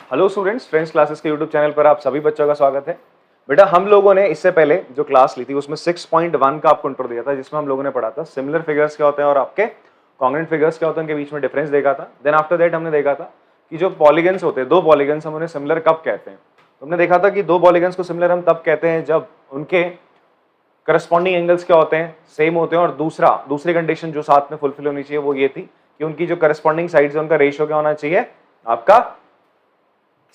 Hello students, friends classes के YouTube channel पर आप सभी बच्चों का स्वागत है। बेटा हम लोगों ने इससे पहले जो क्लास ली थी उसमें 6.1 का आपको इंट्रो दिया था, जिसमें हम लोगों ने पढ़ा था सिमिलर फिगर्स क्या होते हैं और आपके कॉन्ग्रुएंट फिगर्स क्या होते हैं, उनके बीच में डिफरेंस देखा था। देन आफ्टर दैट हमने देखा था कि जो पॉलीगन्स होते हैं, दो पॉलीगन्स, हम उन्हें सिमिलर कब कहते हैं। तो हमने देखा था कि दो पॉलीगन्स को सिमिलर हम तब कहते हैं जब उनके करस्पॉन्डिंग एंगल्स क्या होते हैं, सेम होते हैं। और दूसरी कंडीशन जो साथ में फुलफिल होनी चाहिए वो ये थी कि उनकी जो करस्पॉन्डिंग साइड्स है उनका रेशियो क्या होना चाहिए, आपका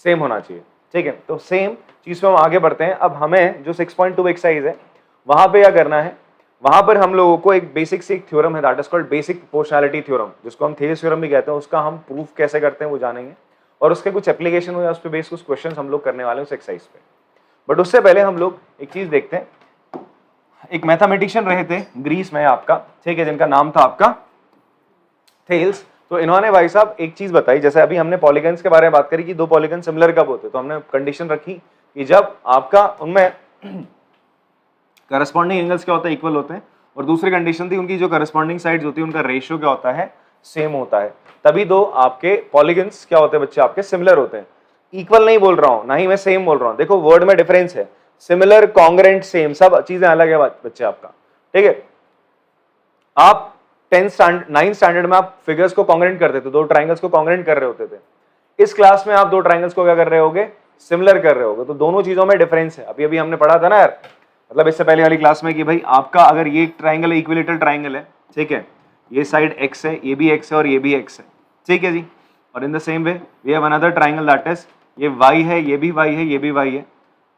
सेम होना चाहिए। ठीक है, तो सेम चीज पे हम आगे बढ़ते हैं। अब हमें जो 6.2 एक्सरसाइज है वहां पे क्या करना है, वहां पर हम लोगों को एक बेसिक सी थ्योरम है, that is called basic proportionality theorem, जिसको हम थेरिस थ्योरम भी कहते हैं। उसका हम प्रूफ कैसे करते हैं वो जानेंगे और उसके कुछ एप्लीकेशन हुए, उस पर बेस कुछ क्वेश्चन हम लोग करने वाले हैं उस एक्सरसाइज पे। बट उससे पहले हम लोग एक चीज देखते हैं। एक मैथमेटिशियन रहे थे ग्रीस में आपका, ठीक है, जिनका नाम था आपका थेल्स। तो इन्होंने भाई साहब एक चीज बताई, जैसे अभी हमने पॉलीगन्स के बारे में बात करी कि दो पॉलीगन सिमिलर कब होते हैं, तो हमने कंडीशन रखी कि जब आपका उनमें करस्पॉन्डिंग एंगल्स क्या होते हैं, इक्वल होते हैं। और दूसरी कंडीशन थी उनकी जो करस्पॉन्डिंग साइड्स होती है उनका रेशियो क्या होता है, सेम होता है। तभी दो आपके पॉलीगन्स क्या होते हैं बच्चे, आपके सिमिलर होते हैं। इक्वल नहीं बोल रहा हूं, ना ही मैं सेम बोल रहा हूं, देखो वर्ड में डिफरेंस है। सिमिलर, कॉन्ग्रुएंट, सेम, सब चीजें अलग है बच्चे आपका। ठीक है, आप 9th स्टैंडर्ड में आप फिगर्स को कॉन्ग्रुएंट करते थे, दो ट्राइंगल्स को कॉन्ग्रुएंट कर रहे होते थे। इस क्लास में आप दो ट्राइंगल्स को क्या कर रहे होगे, सिमिलर कर रहे होगे। तो दोनों चीजों में डिफरेंस है। अभी हमने पढ़ा था ना यार, मतलब इससे पहले वाली क्लास में, कि भाई आपका अगर ये ट्राइंगल इक्विलेटरल ट्राइंगल है, ठीक है, ये साइड x है, ये भी x है और ये भी x है, ठीक है जी। और in the same way we have another triangle, that is ये y है, ये भी y है, ये भी y है।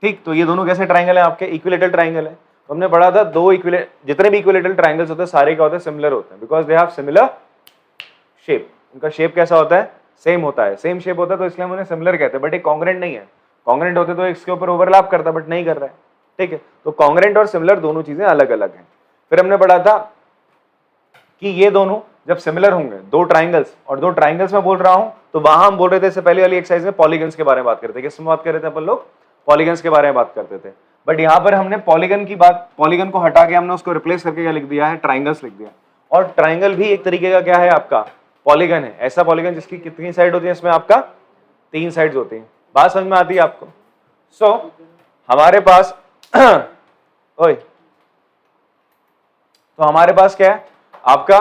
ठीक, तो ये दोनों कैसे ट्राइंगल है, आपके इक्विलेटरल ट्राइंगल है। तो हमने पढ़ा था जितने भी इक्विलेटरल ट्राइंगल्स होते हैं सारे क्या होते हैं, सिमिलर होते हैं, because they have similar shape. उनका शेप कैसा होता है, सेम होता है, सेम शेप होता है, तो इसलिए हम उन्हें सिमिलर कहते हैं। बट एक कॉन्ग्रुएंट नहीं है। कॉन्ग्रुएंट होते तो इसके ऊपर ओवरलैप करता, बट नहीं कर रहा है। ठीक है, तो कॉन्ग्रुएंट और सिमिलर दोनों चीजें अलग अलग हैं। फिर हमने पढ़ा था कि ये दोनों जब सिमिलर होंगे, दो ट्राइंगल्स, और दो ट्राइंगल्स में बोल रहा हूं, तो वहां हम बोल रहे थे इससे पहले वाली एक्सरसाइज में पॉलीगन्स के बारे में बात करते थे। किसमें बात कर रहे थे अपन लोग, पॉलीगन्स के बारे में बात करते थे। बट यहां पर हमने पॉलीगन को हटा के हमने उसको रिप्लेस करके क्या लिख दिया है, ट्राइंगल्स लिख दिया। और ट्राइंगल भी एक तरीके का क्या है, आपका पॉलीगन है। ऐसा पॉलीगन जिसकी कितनी साइड होती है, इसमें आपका 3 साइड्स होती हैं। बात समझ में आती है आपको। सो हमारे पास ओए, तो हमारे पास क्या है, आपका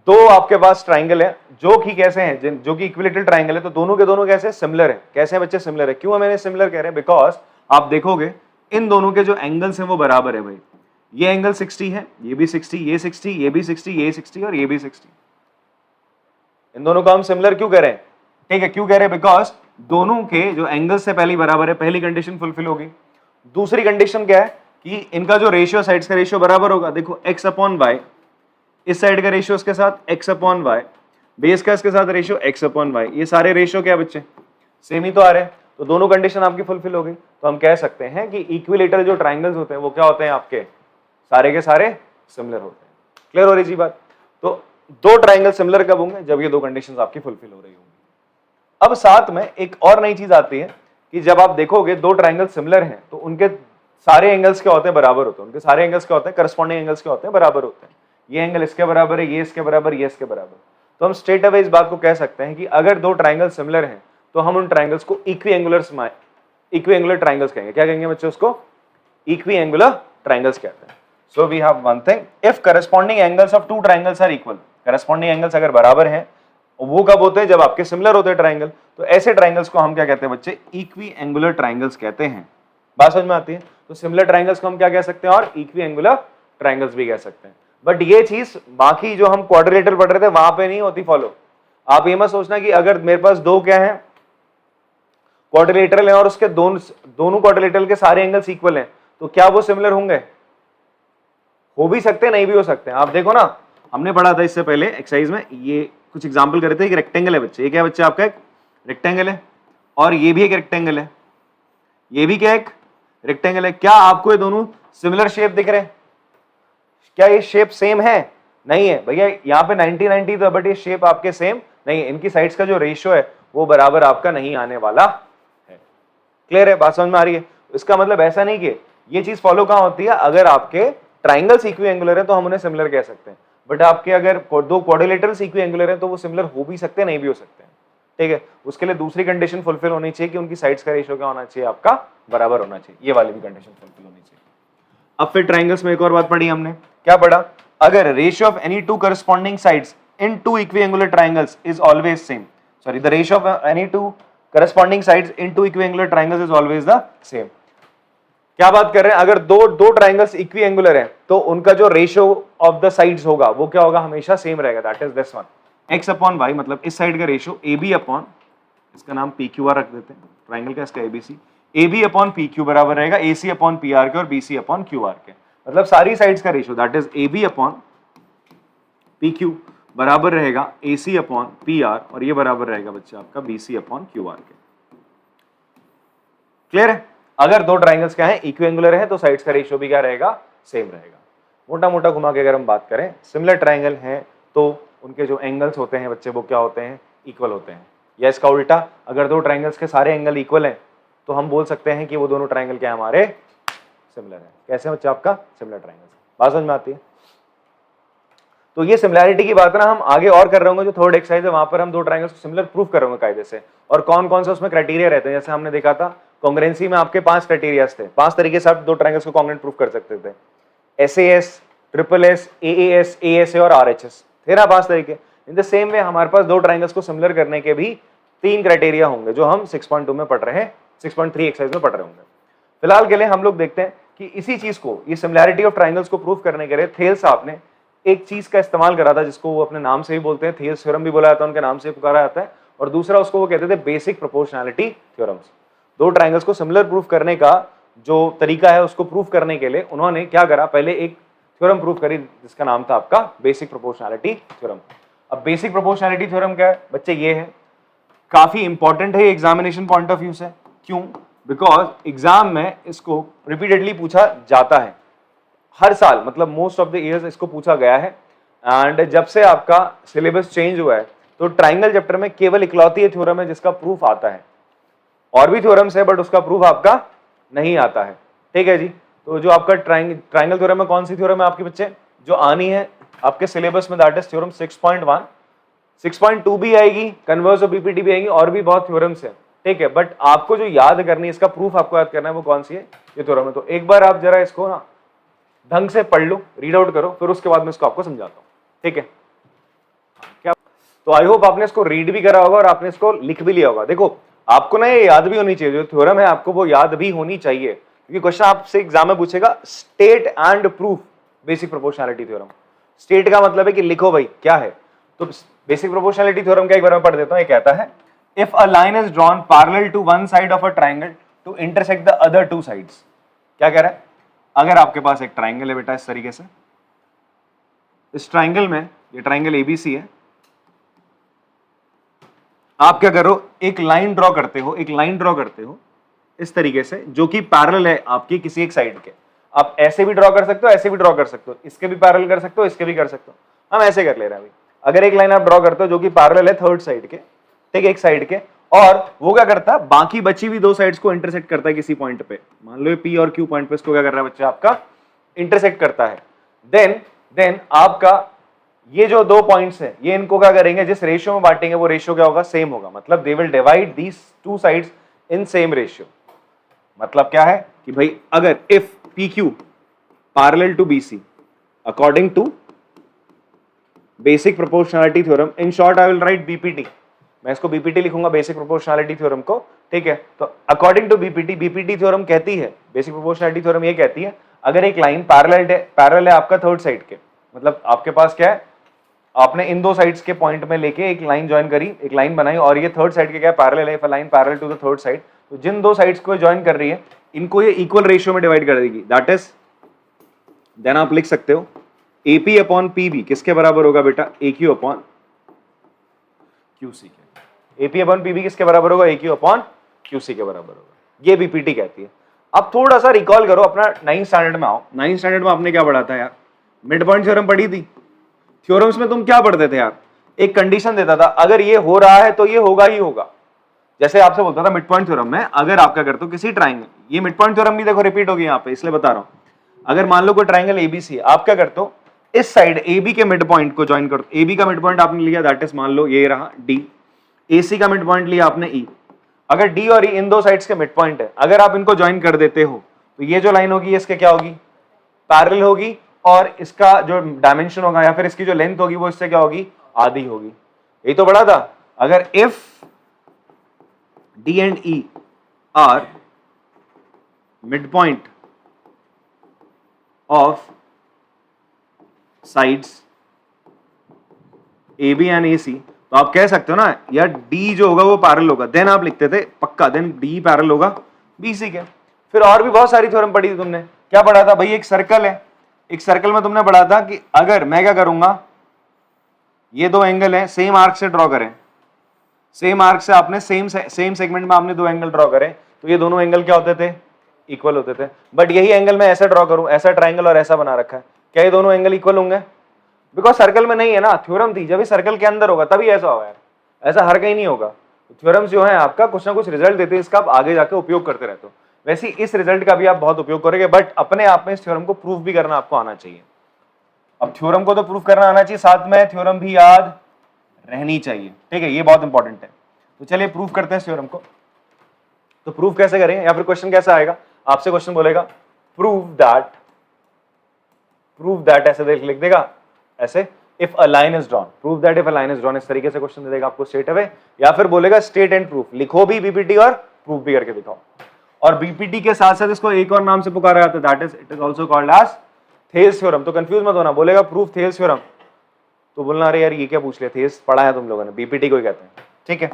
दो आपके पास ट्राइंगल है जो कि कैसे हैं, जो कि इक्विलेटरल ट्राइंगल है। तो दोनों के दोनों कैसे सिमिलर है, कैसे हैं बच्चे, सिमिलर है। क्यों हम इन्हें सिमिलर कह रहे हैं, बिकॉज आप देखोगे इन दोनों के जो एंगल्स हैं वो बराबर है भाई। ये एंगल 60 है, ये भी 60, ये 60, ये भी 60, ये 60 और ये भी 60। इन दोनों को हम सिमिलर क्यों कह रहे हैं, ठीक है, क्यों कह रहे हैं, बिकॉज दोनों के जो एंगल्स से पहली बराबर है, पहली कंडीशन फुलफिल होगी। दूसरी कंडीशन क्या है कि इनका जो रेशियो, साइड्स का रेशियो बराबर होगा। देखो x अपॉन वाई, इस साइड का रेशियो इसके साथ x अपॉन वाई, बेस का इसके साथ रेशियो x अपॉन वाई, ये सारे रेशियो क्या बच्चे, सेम ही तो आ रहे हैं। तो दोनों कंडीशन आपकी फुलफिल हो गई। तो हम कह सकते हैं कि इक्विलेटरल जो ट्राइंगल्स होते हैं वो क्या होते हैं, आपके सारे के सारे सिमिलर होते हैं। क्लियर हो रही जी बात। तो दो ट्राइंगल सिमिलर कब होंगे, जब ये दो कंडीशंस आपकी फुलफिल हो रही होंगी। अब साथ में एक और नई चीज आती है कि जब आप देखोगे दो ट्राइंगल सिमिलर हैं तो उनके सारे एंगल्स क्या होते हैं, बराबर होते हैं। उनके सारे एंगल्स क्या होते हैं, करस्पॉन्डिंग एंगल्स क्या होते हैं, बराबर होते हैं। ये एंगल इसके बराबर है, ये इसके बराबर, ये इसके बराबर। तो हम स्ट्रेट अवे इस बात को कह सकते हैं कि अगर दो ट्राइंगल सिमिलर हैं तो हम उन ट्राइंगल्स को इक्विएंगुलर ट्राइंगल्स कहेंगे। क्या कहेंगे बच्चे उसको, इक्विएंगुलर ट्राइंगल्स कहते हैं। So we have one thing, if corresponding angles of two triangles are equal, corresponding angles अगर बराबर हैं, वो कब होते हैं, जब आपके सिमिलर होते हैं ट्राइंगल। तो ऐसे ट्राइंगल्स को हम क्या कहते हैं बच्चे, इक्विएंगुलर ट्राइंगल्स कहते हैं। बात समझ में आती है। तो सिमिलर ट्राइंगल्स को हम क्या कह सकते हैं, और इक्विएंगुलर ट्राइंगल्स भी कह सकते हैं। बट ये चीज बाकी जो हम क्वाड्रिलेटरल पढ़ रहे थे वहां पे नहीं होती फॉलो। आप ये मत सोचना कि अगर मेरे पास दो क्या है, क्वाड्रिलेटरल है और उसके दोनों क्वाड्रिलेटरल के सारे एंगल्स इक्वल हैं, तो क्या वो सिमिलर होंगे, हो भी सकते हैं, नहीं भी हो सकते हैं। आप देखो ना, हमने पढ़ा था इससे पहले एक्सरसाइज में, ये कुछ एग्जांपल करे थे। एक रेक्टेंगल है बच्चे, ये क्या है बच्चे, आपका एक रेक्टेंगल है, और ये भी एक रेक्टेंगल है, ये भी क्या एक रेक्टेंगल है। क्या आपको ये दोनों सिमिलर शेप दिख रहे हैं, क्या ये शेप सेम है, नहीं है भैया। यहाँ पे 90-90 तो, बट ये शेप आपके सेम नहीं है। इनकी साइड्स का जो रेशियो है वो बराबर आपका नहीं आने वाला है। क्लियर है, बात समझ में आ रही है। इसका मतलब ऐसा नहीं कि ये चीज फॉलो कहां होती है, अगर आपके ट्राइंगल्स इक्विएंगुलर है तो हम उन्हें सिमिलर कह सकते हैं। बट आपके अगर दो क्वाड्रिलेटरल्स इक्विएंगुलर हैं तो वो सिमिलर हो भी सकते हैं, नहीं भी हो सकते हैं। ठीक है, उसके लिए दूसरी कंडीशन फुलफिल होनी चाहिए कि उनकी साइड्स का रेशियो क्या होना चाहिए, आपका बराबर होना चाहिए, ये वाली भी कंडीशन फुलफिल होनी चाहिए। अब फिर ट्राइंगल्स में एक और बात पढ़ी हमने, क्या पढ़ा, अगर ratio of any two corresponding sides in two equiangular triangles is always same, sorry the ratio of any two corresponding sides in two equiangular triangles is always the same. क्या बात कर रहे हैं, अगर दो ट्राइंगल्स इक्विएंगुलर हैं तो उनका जो रेशियो ऑफ द साइड्स होगा वो क्या होगा, हमेशा सेम रहेगा, that is this one, x upon y, मतलब इस साइड का रेशियो AB अपॉन, इसका नाम PQR रख देते हैं, ट्राइंगल का इसका ABC, AB अपॉन PQ बराबर रहेगा AC अपॉन PR के और BC अपॉन QR के, मतलब सारी साइड्स का ratio that is AB upon PQ बराबर रहेगा AC अपॉन PR और ये बराबर रहेगा बच्चे आपका BC अपॉन QR के। क्लियर है, अगर दो ट्राइंगल्स क्या है, इक्विएंगुलर है तो साइड्स का रेशियो भी क्या रहेगा, सेम रहेगा। मोटा मोटा घुमा के अगर हम बात करें, सिमिलर ट्राइंगल है तो उनके जो एंगल्स होते हैं बच्चे वो क्या होते हैं, इक्वल होते हैं, या इसका उल्टा, अगर दो ट्राइंगल्स के सारे एंगल इक्वल हैं तो हम बोल सकते हैं कि वो दोनों ट्राइंगल क्या हमारे सिमिलर है। कैसे बच्चे, आपका सिमिलर ट्राइंगल, बात समझ में आती है। तो ये सिमिलैरिटी की बात ना हम आगे और कर रहे होंगे, जो थर्ड एक्सरसाइज है वहां पर हम दो ट्राइंगल्स को सिमिलर प्रूव कर रहे होंगे कायदे से, और कौन कौन से उसमें क्राइटेरिया रहते हैं। जैसे हमने देखा था कॉन्ग्रुएंसी में आपके 5 क्राइटेरिया थे, 5 तरीके से आप दो ट्राइंगल्स को कॉन्ग्रुएंट प्रूव कर सकते थे, SAS, SSS, AAS, ASA और RHS थे ना 5 तरीके। इन द सेम वे हमारे पास दो ट्राइंगल्स को सिमिलर करने के भी 3 क्राइटेरिया होंगे जो हम 6.2 में पढ़ रहे हैं, 6.3 एक्सरसाइज में पढ़ रहे होंगे। फिलहाल के लिए हम लोग देखते हैं कि इसी चीज को, ये सिमिलैरिटी ऑफ ट्राइंगल्स को प्रूव करने के लिए थेल्स साहब ने एक चीज का इस्तेमाल करा था जिसको वो अपने नाम से ही बोलते हैं, थेल्स थ्योरम भी बोला जाता है, उनके नाम से पुकारा जाता है, और दूसरा उसको वो कहते थे बेसिक प्रोपोर्शनैलिटी थ्योरम्स। दो ट्राइंगल्स को सिमिलर प्रूफ करने का जो तरीका है उसको प्रूफ करने के लिए उन्होंने क्या करा, पहले एक थ्योरम प्रूफ करी जिसका नाम था आपका बेसिक प्रोपोर्शनैलिटी थ्योरम। अब बेसिक प्रोपोर्शनैलिटी थ्योरम क्या है बच्चे, ये है, काफी इंपॉर्टेंट है एग्जामिनेशन पॉइंट ऑफ व्यू से। क्यों, बिकॉज एग्जाम में इसको रिपीटेडली पूछा जाता है हर साल, मतलब मोस्ट ऑफ द इयर्स इसको पूछा गया है। एंड जब से आपका सिलेबस चेंज हुआ है तो ट्राइंगल चैप्टर में केवल इकलौती थ्योरम है जिसका प्रूफ आता है, और भी थ्योरम्स है बट उसका प्रूफ आपका नहीं आता है। ठीक है जी, तो जो आपका ट्राइंगल थ्योरम में कौन सी थ्योरम है आपके बच्चे जो आनी है आपके सिलेबस में, दैट इज थ्योरम 6.1, 6.2 भी आएगी, कन्वर्स और बीपीटी भी आएंगी, और भी बहुत थ्योरम्स है। ठीक है, बट आपको जो याद करनी है, इसका प्रूफ आपको याद करना है, वो कौन सी है, ये थ्योरम है। तो एक बार आप जरा इसको ना ढंग से पढ़ लो, रीड आउट करो, फिर उसके बाद मैं इसको आपको समझाता हूँ। ठीक है, क्या, तो आई होप आपने इसको रीड भी करा होगा और आपने इसको लिख भी लिया होगा। देखो आपको ना ये याद भी होनी चाहिए, जो थ्योरम है आपको वो याद भी होनी चाहिए, क्योंकि क्वेश्चन आपसे एग्जाम में पूछेगा state and proof basic proportionality theorem. State का मतलब है कि लिखो भाई क्या है, तो बेसिक प्रोपोर्शनैलिटी थ्योरम का एक बार मैं पढ़ देता हूं। ये कहता है if a line is drawn parallel to one side of a triangle to intersect the other two sides, क्या कह रहा है, अगर आपके पास एक ट्राइंगल है बेटा इस तरीके से, इस ट्राइंगल में ये ट्राइंगल एबीसी है, आप क्या करो, एक लाइन ड्रॉ करते हो, एक लाइन ड्रॉ करते हो इस तरीके से जो कि पैरेलल है आपकी किसी एक साइड के। आप ऐसे भी ड्रॉ कर सकते हो, ऐसे भी ड्रॉ कर सकते हो, इसके भी पैरेलल कर सकते हो, इसके भी कर सकते हो। हम ऐसे कर ले रहे हैं अभी, अगर एक लाइन आप ड्रॉ करते हो जो कि पैरेलल है थर्ड साइड के, ठीक है, एक साइड के, और वो क्या करता है, बाकी बची हुई दो साइड्स को इंटरसेक्ट करता है किसी पॉइंट पे, मान लो पी और क्यू पॉइंट पे, इसको क्या कर रहा है बच्चा आपका इंटरसेक्ट करता है। देन आपका ये जो दो पॉइंट्स हैं ये इनको क्या करेंगे, जिस रेशियो में बांटेंगे वो रेशियो क्या होगा, सेम होगा, मतलब they will divide these two sides in same ratio. मतलब क्या है कि भाई अगर if P Q parallel to BC according to basic proportionality theorem, in short I will write BPT, मैं इसको बीपीटी लिखूंगा बेसिक प्रोपोर्शनैलिटी थ्योरम को। ठीक है, तो अकॉर्डिंग टू बीपीटी थ्योरम कहती है, बेसिक प्रोपोर्शनैलिटी थ्योरम ये कहती है, अगर एक लाइन पैरेलल है आपका थर्ड साइड के, मतलब आपके पास क्या है, आपने इन दो साइड्स के पॉइंट में लेके एक लाइन ज्वाइन करी, एक लाइन बनाई, और ये थर्ड साइड के क्या पैरेलल है, if a line parallel to the third side, तो जिन दो साइड्स को ज्वाइन कर रही है इनको ये इक्वल रेशियो में डिवाइड कर देगी, दैट इज, देन आप लिख सकते हो AP अपॉन PB किसके बराबर होगा बेटा, AQ अपॉन QC के। AP अपॉन PB किसके बराबर होगा, AQ अपॉन QC के बराबर होगा, ये बीपीटी कहती है। अब थोड़ा सा रिकॉल करो, अपना 9th स्टैंडर्ड में आओ, 9th स्टैंडर्ड में आपने क्या पढ़ा था यार, मिड पॉइंट थ्योरम पढ़ी थी। थ्योरम्स में तुम क्या पढ़ते थे यार, एक कंडीशन देता था, अगर ये हो रहा है तो ये होगा ही होगा। जैसे आपसे बोलता था मिड पॉइंट थ्योरम में, अगर आप क्या करते हो किसी ट्राइंगल, ये मिड पॉइंट थ्योरम भी देखो रिपीट होगी यहाँ पे, इसलिए बता रहा हूं, अगर मान लो कोई ट्राइंगल एबीसी है, आप क्या करते हो, इस साइड AB के मिड पॉइंट को ज्वाइन करते हो, AB का मिड पॉइंट आपने लिया, दैट इज मान लो ये रहा D, AC का मिड पॉइंट लिया आपने E, अगर D और E इन दो साइड्स के मिड पॉइंट है, अगर आप इनको ज्वाइन कर देते हो तो ये जो लाइन होगी इसके क्या होगी, पैरेलल होगी, और इसका जो डायमेंशन होगा या फिर इसकी जो लेंथ होगी वो इससे क्या होगी, आधी होगी। यही तो बड़ा था, अगर if D and E are mid point of sides AB and AC, तो आप कह सकते हो ना यार D जो होगा वो पैरेलल होगा, देन आप लिखते थे पक्का, देन D पैरेलल होगा BC के। फिर और भी बहुत सारी थ्योरम पढ़ी थी तुमने, क्या पढ़ा था भाई, एक सर्कल है, एक सर्कल में तुमने पढ़ा था कि अगर मैं क्या करूंगा, ये दो एंगल है, सेम आर्क से ड्रॉ करें, सेम आर्क से आपने सेम सेगमेंट में आपने दो एंगल ड्रॉ करें, तो ये दोनों एंगल क्या होते थे, इक्वल होते थे। बट यही एंगल मैं ऐसा ड्रॉ करूं, ऐसा ट्राइंगल और ऐसा बना रखा है, क्या ये दोनों एंगल इक्वल होंगे, बिकॉज सर्कल में नहीं है ना, थ्योरम थी, जब ये सर्कल के अंदर होगा तभी ऐसा होगा यार, ऐसा हर कहीं नहीं होगा। थ्योरम्स जो है आपका कुछ ना कुछ रिजल्ट देते हैं, इसका आप आगे जाके उपयोग करते रहते हो, वैसे इस रिजल्ट का भी आप बहुत उपयोग करोगे, बट अपने आप में इस थ्योरम को प्रूफ भी करना आपको आना चाहिए। अब थ्योरम को तो प्रूफ करना आना चाहिए, साथ में थ्योरम भी याद रहनी चाहिए, ठीक है, ये बहुत इंपॉर्टेंट है। तो चलिए प्रूफ करते हैं इस थ्योरम को। तो प्रूफ कैसे करेंगे, या फिर क्वेश्चन कैसा आएगा, आपसे क्वेश्चन बोलेगा प्रूव दैट ऐसे लिख देगा ऐसे, if a line is drawn, prove that if a line is drawn, इस तरीके से क्वेश्चन दे देगा आपको स्ट्रेट अवे, या फिर बोलेगा स्टेट एंड प्रूफ, लिखो भी बीपीटी और प्रूफ भी करके दिखाओ। और बीपीटी के साथ साथ इसको एक और नाम से पुकारा जाता है, that is it is also called as Thales theorem. तो कंफ्यूज मत होना, बोलेगा प्रूफ थेल्स थ्योरम तो बोलना अरे यार ये क्या पूछ लिया, थेल्स पढ़ा है तुम लोगों ने, बीपीटी को ही कहते हैं, ठीक है।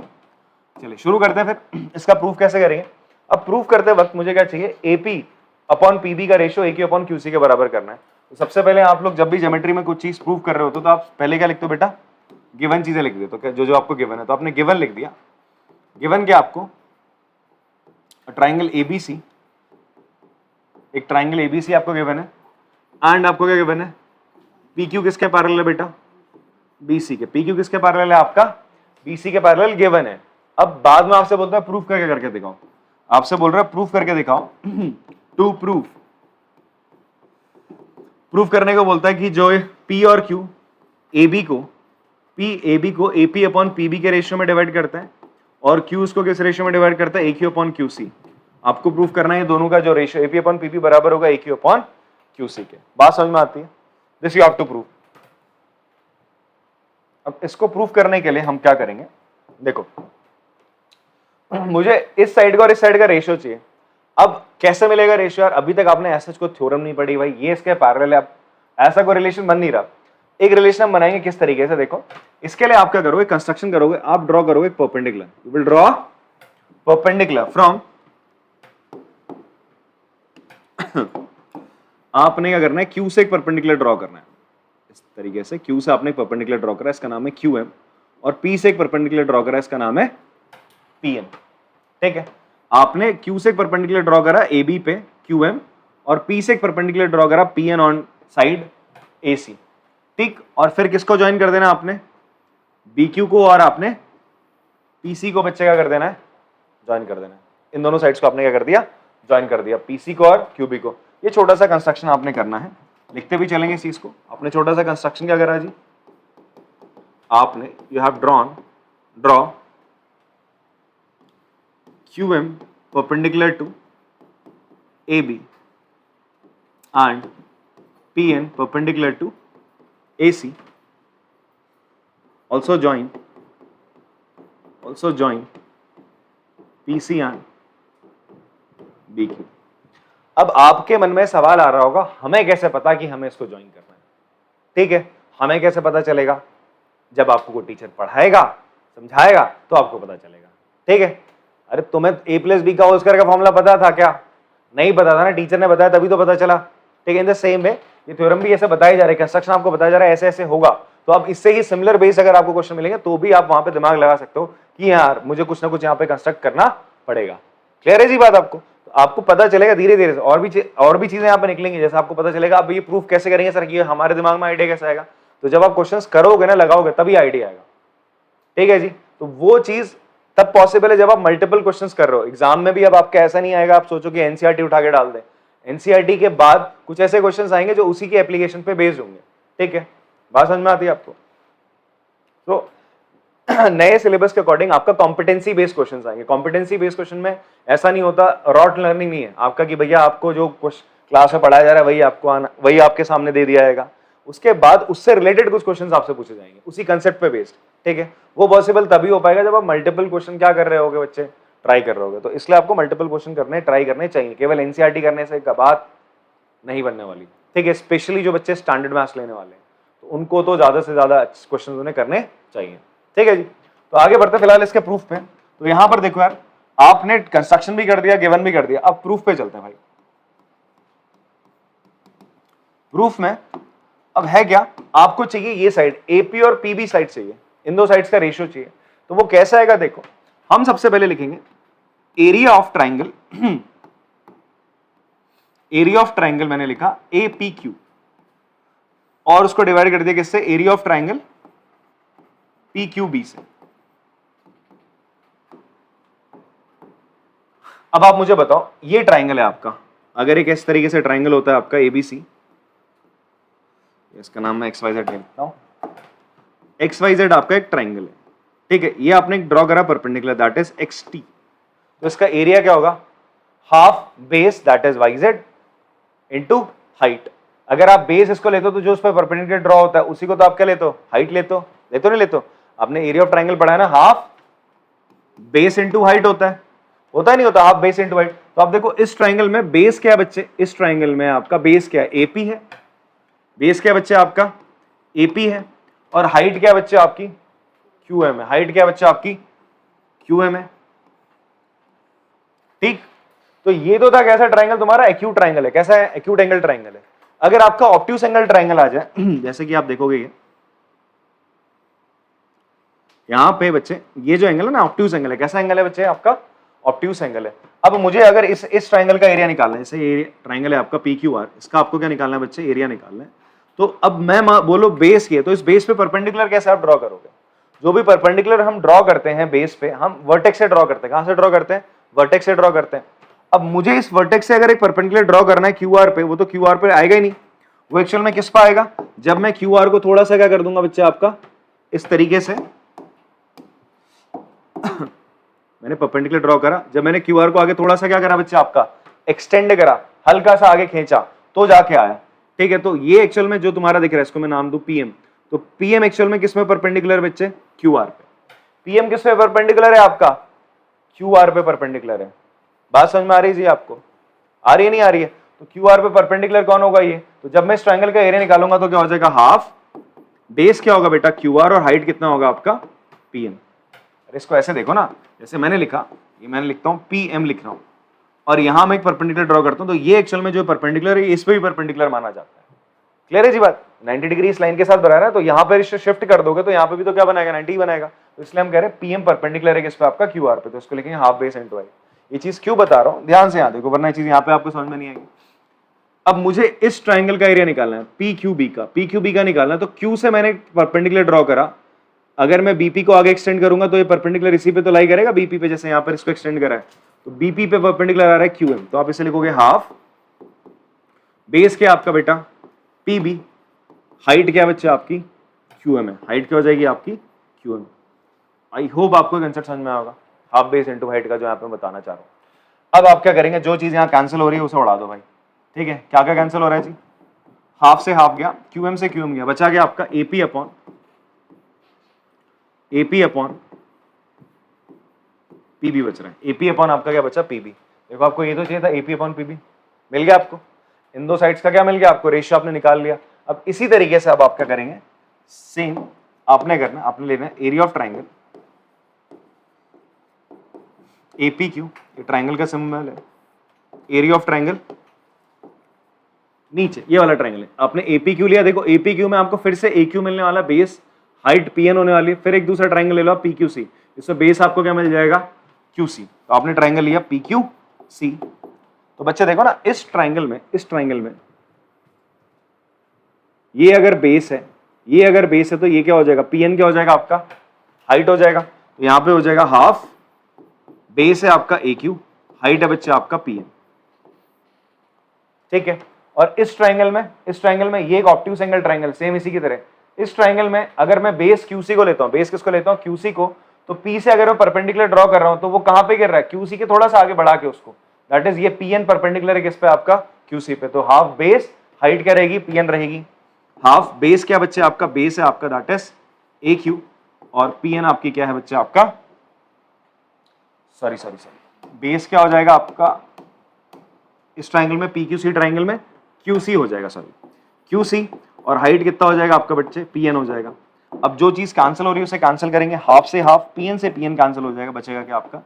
चलिए शुरू करते हैं फिर इसका प्रूफ कैसे करेंगे। अब प्रूफ करते वक्त मुझे क्या चाहिए, एपी अपॉन पीबी का रेशियो AQ अपॉन QC के बराबर करना है। तो सबसे पहले आप लोग जब भी ज्योमेट्री में कुछ चीज प्रूव कर रहे होते हो तो आप पहले क्या लिखते हो बेटा, गिवन चीजें लिख देते हो, तो जो जो आपको गिवन है, तो आपने गिवन लिख दिया। गिवन क्या आपको, ट्राइंगल ABC, एक ट्राइंगल ABC आपको गिवन है, एंड आपको क्या गिवन है, PQ किसके पैरेलल है बेटा, BC के। PQ किसके पैरेलल है आपका, BC के पैरेलल गिवन है। अब बाद में आपसे बोलता है प्रूफ करके दिखाओ, आपसे बोल रहा है प्रूफ करके दिखाओ टू प्रूफ करने को बोलता है कि जो P और Q AB को AP अपॉन PB के रेशियो में डिवाइड करता है, और Q उसको किस रेशियो में डिवाइड करता है, AQ अपॉन QC। आपको प्रूफ करना है दोनों का जो रेशियो AP अपॉन PB बराबर होगा AQ अपॉन QC के। बात समझ में आती है, this you have to prove. अब इसको प्रूफ करने के लिए हम क्या करेंगे, देखो मुझे इस साइड का और इस साइड का रेशियो चाहिए। अब कैसे मिलेगा रेशियो यार, अभी तक आपने ऐसा कोई थ्योरम नहीं पढ़ी भाई, ये इसके पैरेलल है, अब ऐसा कोई रिलेशन बन नहीं रहा। एक रिलेशन हम बनाएंगे किस तरीके से, देखो इसके लिए आप क्या करोगे, कंस्ट्रक्शन करोगे, आप ड्रॉ करोगे perpendicular, you will draw perpendicular from आपने क्या करना है, Q से एक परपेंडिकुलर ड्रॉ करना है, इस तरीके से Q से आपने एक परपेंडिकुलर ड्रॉ करा, इसका नाम है QM, और P से एक परपेंडिकुलर ड्रॉ करा, इसका नाम है PN, ठीक है। आपने Q से एक परपेंडिकुलर ड्रॉ करा AB पे QM, और P से एक परपेंडिकुलर ड्रॉ करा PN ऑन साइड AC, ठीक। और फिर किसको ज्वाइन कर देना आपने, BQ को, और आपने PC को बच्चे क्या कर देना है, ज्वाइन कर देना है। इन दोनों साइड्स को आपने क्या कर दिया, ज्वाइन कर दिया, PC को और QB को। ये छोटा सा कंस्ट्रक्शन आपने करना है, लिखते भी चलेंगे इस चीज को। आपने छोटा सा कंस्ट्रक्शन क्या करा जी, आपने you have draw QM perpendicular to AB and PN perpendicular to AC. Also join PC and BQ. अब आपके मन में सवाल आ रहा होगा, हमें कैसे पता कि हमें इसको ज्वाइन करना है, ठीक है। हमें कैसे पता चलेगा, जब आपको कोई टीचर पढ़ाएगा समझाएगा तो आपको पता चलेगा, ठीक है। अरे तुम्हें A+B का होल स्क्वायर का फॉर्मूला पता था क्या, नहीं पता था ना, टीचर ने बताया तभी तो पता चला, ठीक है। इन द सेम वे ये थ्योरम भी ऐसे बताए जा रहे हैं, कंस्ट्रक्शन आपको बताया जा रहा है ऐसे ऐसे होगा, तो अब इससे ही सिमिलर बेस अगर आपको क्वेश्चन मिलेंगे तो भी आप वहां पे दिमाग लगा सकते हो कि यार मुझे कुछ ना कुछ यहाँ पे कंस्ट्रक्ट करना पड़ेगा। क्लियर है जी बात आपको, तो आपको पता चलेगा धीरे धीरे और भी चीजें यहाँ पे निकलेंगी, जैसे आपको पता चलेगा अब ये प्रूफ कैसे करेंगे सर, ये हमारे दिमाग में आइडिया कैसे आएगा, तो जब आप क्वेश्चन करोगे ना, लगाओगे तभी आइडिया आएगा, ठीक है जी। तो वो चीज तब पॉसिबल है जब आप मल्टीपल क्वेश्चंस कर रहे हो। एग्जाम में भी अब आपका ऐसा नहीं आएगा आप सोचो कि एनसीईआरटी उठा के डाल दें, एनसीईआरटी के बाद कुछ ऐसे क्वेश्चंस आएंगे जो उसी के एप्लीकेशन पे बेस्ड होंगे, ठीक है। बात समझ में आती है आपको। तो नए सिलेबस के अकॉर्डिंग आपका कॉम्पिटेंसी बेस्ड क्वेश्चंस आएंगे। कॉम्पिटेंसी बेस्ड क्वेश्चन में ऐसा नहीं होता, रॉट लर्निंग नहीं है आपका कि भैया आपको जो क्लास में पढ़ाया जा रहा है वही आपको आना, वही आपके सामने दे दिया जाएगा। उसके बाद उससे रिलेटेड कुछ क्वेश्चंस आपसे पूछे जाएंगे उसी कंसेप्ट पे बेस्ड, ठीक है। वो पॉसिबल तभी हो पाएगा जब आप मल्टीपल क्वेश्चन क्या कर रहे होगे बच्चे, ट्राई कर रहे होगे। तो इसलिए आपको मल्टीपल क्वेश्चन करने, ट्राई करने चाहिए, केवल एनसीईआरटी करने से बात नहीं बनने वाली, ठीक है। स्पेशली जो बच्चे स्टैंडर्ड मैथ्स लेने वाले हैं तो उनको तो ज्यादा से ज्यादा क्वेश्चन उन्हें करने चाहिए, ठीक है जी। तो आगे बढ़ते फिलहाल इसके प्रूफ पे। तो यहां पर देखो यार, आपने कंस्ट्रक्शन भी कर दिया, गिवन भी कर दिया, अब प्रूफ पे चलते हैं भाई। प्रूफ में अब है क्या, आपको चाहिए ये साइड एपी और पीबी साइड चाहिए, इन दो साइड्स का रेशियो चाहिए। तो वो कैसा आएगा देखो, हम सबसे पहले लिखेंगे area of triangle, area of triangle मैंने लिखा ए पी क्यू, और उसको डिवाइड कर दिया किससे, area of triangle P Q B से। अब आप मुझे बताओ, ये ट्राइंगल है आपका, अगर एक इस तरीके से ट्राइंगल होता है आपका एबीसी, इसका नाम मैं XYZ लिखता हूं, XYZ आपका एक ट्राइंगल है, ठीक है। ये आपने ड्रॉ करा परपेंडिकुलर, दैट इज XT। तो इसका एरिया क्या होगा, half base that is YZ into height. अगर आप बेस इसको लेते हो तो जो उस पर परपेंडिकुलर ड्रॉ होता है उसी को तो आप क्या लेते हो, हाइट लेते हो, नहीं लेते हो। आपने एरिया ऑफ ट्राइंगल पढ़ा है ना, हाफ बेस इनटू हाइट होता है नहीं होता, हाफ बेस इनटू हाइट। तो आप देखो इस ट्राइंगल में बेस क्या है बच्चे, इस ट्राइंगल में आपका बेस क्या है, एपी है। बेस क्या बच्चे आपका, एपी है, और हाइट क्या बच्चे आपकी, क्यूएम है। हाइट क्या बच्चे आपकी, क्यूएम है, ठीक। तो ये तो था कैसा ट्राइंगल तुम्हारा, एक्यूट ट्राइंगल है। कैसा है, एक्यूट एंगल ट्राइंगल है। अगर आपका ऑब्ट्यूस एंगल ट्राइंगल आ जाए जैसे कि आप देखोगे ये यहां पे बच्चे, ये जो एंगल है ना ऑब्ट्यूस एंगल है। कैसा एंगल है बच्चे आपका, ऑब्ट्यूस एंगल है। अब मुझे अगर इस ट्राइंगल का एरिया निकालना है, जैसे ये ट्राइंगल है आपका PQR, इसका आपको क्या निकालना है बच्चे, एरिया निकालना है। तो अब मैं बोलो बेस ये, तो इस बेस पे परपेंडिकुलर कैसे आप ड्रॉ करोगे, जो भी परपेंडिकुलर हम ड्रॉ करते हैं बेस पे, हम वर्टेक्स से ड्रॉ करते हैं। कहां से ड्रॉ करते हैं, वर्टेक्स से ड्रॉ करते हैं। अब मुझे इस वर्टेक्स से अगर एक परपेंडिकुलर ड्रॉ करना है QR पे, वो तो QR पे आएगा ही नहीं, वो एक्चुअल में किस पे आएगा, जब मैं QR को थोड़ा सा क्या कर दूंगा बच्चे आपका इस तरीके से मैंने परपेंडिकुलर ड्रॉ करा, जब मैंने QR को आगे थोड़ा सा क्या करा बच्चे आपका एक्सटेंड करा, हल्का सा आगे खींचा तो जाके आया, ठीक है। तो ये एक्चुअल में जो तुम्हारा दिख रहा है, इसको मैं नाम दूं PM। तो PM एक्चुअल में किस में परपेंडिकुलर बच्चे, QR पे। PM किस पे परपेंडिकुलर है आपका, QR पे परपेंडिकुलर है। बात समझ में आ रही है जी आपको, आ रही है नहीं आ रही है। तो QR पे परपेंडिकुलर कौन होगा, ये। तो जब मैं इस ट्रायंगल का एरिया निकालूंगा तो क्या हो जाएगा, हाफ बेस क्या होगा बेटा, QR, और हाइट कितना होगा आपका PM। इसको ऐसे देखो ना, जैसे मैंने लिखा, ये मैंने लिखता हूं PM लिख रहा हूं, और यहां मैं एक परपेंडिकुलर ड्रॉ करता हूं, तो ये एक्चुअल में जो परपेंडिकुलर है इस पे भी परपेंडिकुलर माना जाता है। क्लियर है जी बात, 90 डिग्री इस लाइन के साथ बना रहा है, तो यहां पर शिफ्ट कर दोगे तो यहां पे भी तो क्या बनाएगा, 90 बनाएगा। तो इसलिए हम कह रहे हैं PM परपेंडिकुलर है किस पे आपका, QR पे। तो इसको लिखेंगे हाफ बेस इनटू हाइट। ये चीज क्यों बता रहा हूं, ध्यान से यहां देखो, वरना ये चीज यहां पे आपको समझ में नहीं आएगी। अब मुझे इस ट्राइंगल का एरिया निकालना है, PQB का निकालना है। तो Q से मैंने परपेंडिकुलर ड्रॉ करा, अगर मैं BP को आगे एक्सटेंड करूंगा तो ये परपेंडिकुलर इसी पे तो लाई करेगा, BP पे, जैसे यहां पर इसको एक्सटेंड करा है तो BP पे परपेंडिकुलर आ रहा है QM। तो आप इसे लिखोगे हाफ बेस क्या आपका बेटा PB, हाइट क्या बच्चे आपकी QM है। हाइट क्या हो जाएगी आपकी QM। आई होप आपको कंसेप्ट समझ में आएगा, हाफ बेस इनटू हाइट का जो यहाँ पे बताना चाह रहा हूं। अब आप क्या करेंगे, जो चीज यहाँ कैंसिल हो रही है उसे उड़ा दो भाई, ठीक है। क्या क्या कैंसिल हो रहा है जी, हाफ से हाफ गया, QM से QM गया, बचा गया आपका AP अपॉन PB बच रहा है। AP अपॉन आपका क्या बचा PB। देखो आपको ये तो चाहिए था AP अपॉन PB, मिल गया आपको। इन दो साइड्स का क्या मिल गया आपको, रेशियो आपने निकाल लिया। अब इसी तरीके से अब आप क्या करेंगे, सेम आपने करना, आपने लेना है एरिया ऑफ ट्राइंगल APQ, ये ट्राइंगल का सिंबल है, एरिया ऑफ ट्राइंगल नीचे ये वाला ट्राइंगल है, आपने APQ लिया। देखो APQ में आपको फिर से AQ मिलने वाला, बेस हाइट PN होने वाली है। फिर एक दूसरा ट्राइंगल ले लो PQC, इसमें बेस आपको क्या मिल जाएगा QC। तो आपने ट्राइंगल लिया PQC। तो बच्चे देखो ना, इस ट्राइंगल में ये अगर बेस है, ये अगर बेस है तो ये क्या हो जाएगा, PN क्या हो जाएगा आपका हाइट हो जाएगा। तो यहां पे हो जाएगा हाफ बेस है आपका AQ, हाइट है बच्चे आपका PN, ठीक है। और इस ट्राइंगल में ये एक ऑब्ट्यूस एंगल ट्राइंगल, सेम इसी की तरह इस ट्राइंगल में अगर मैं बेस QC को लेता हूं, बेस किसको लेता हूं, QC को, तो P से अगर मैं परपेंडिकुलर ड्रॉ कर रहा हूं तो वो कहां पे गिर रहा है, QC के थोड़ा सा आगे बढ़ा के उसको, दैट इज ये PN परपेंडिकुलर है किस पे, आपका QC पे। तो हाफ बेस हाइट क्या रहेगी, PN रहेगी। हाफ बेस क्या बच्चे, आपका बेस है आपका दैट इज AQ, और PN आपकी क्या है बच्चे, आपका सॉरी बेस क्या हो जाएगा आपका इस ट्राइंगल में, PQC ट्राइंगल में QC हो जाएगा, सॉरी QC, और हाइट कितना हो जाएगा आपका बच्चे, PN हो जाएगा। अब जो चीज कैंसिल हो रही है उसे कैंसिल करेंगे, हाफ से हाफ, PN से PN कैंसिल हो जाएगा, बचेगा क्या आपका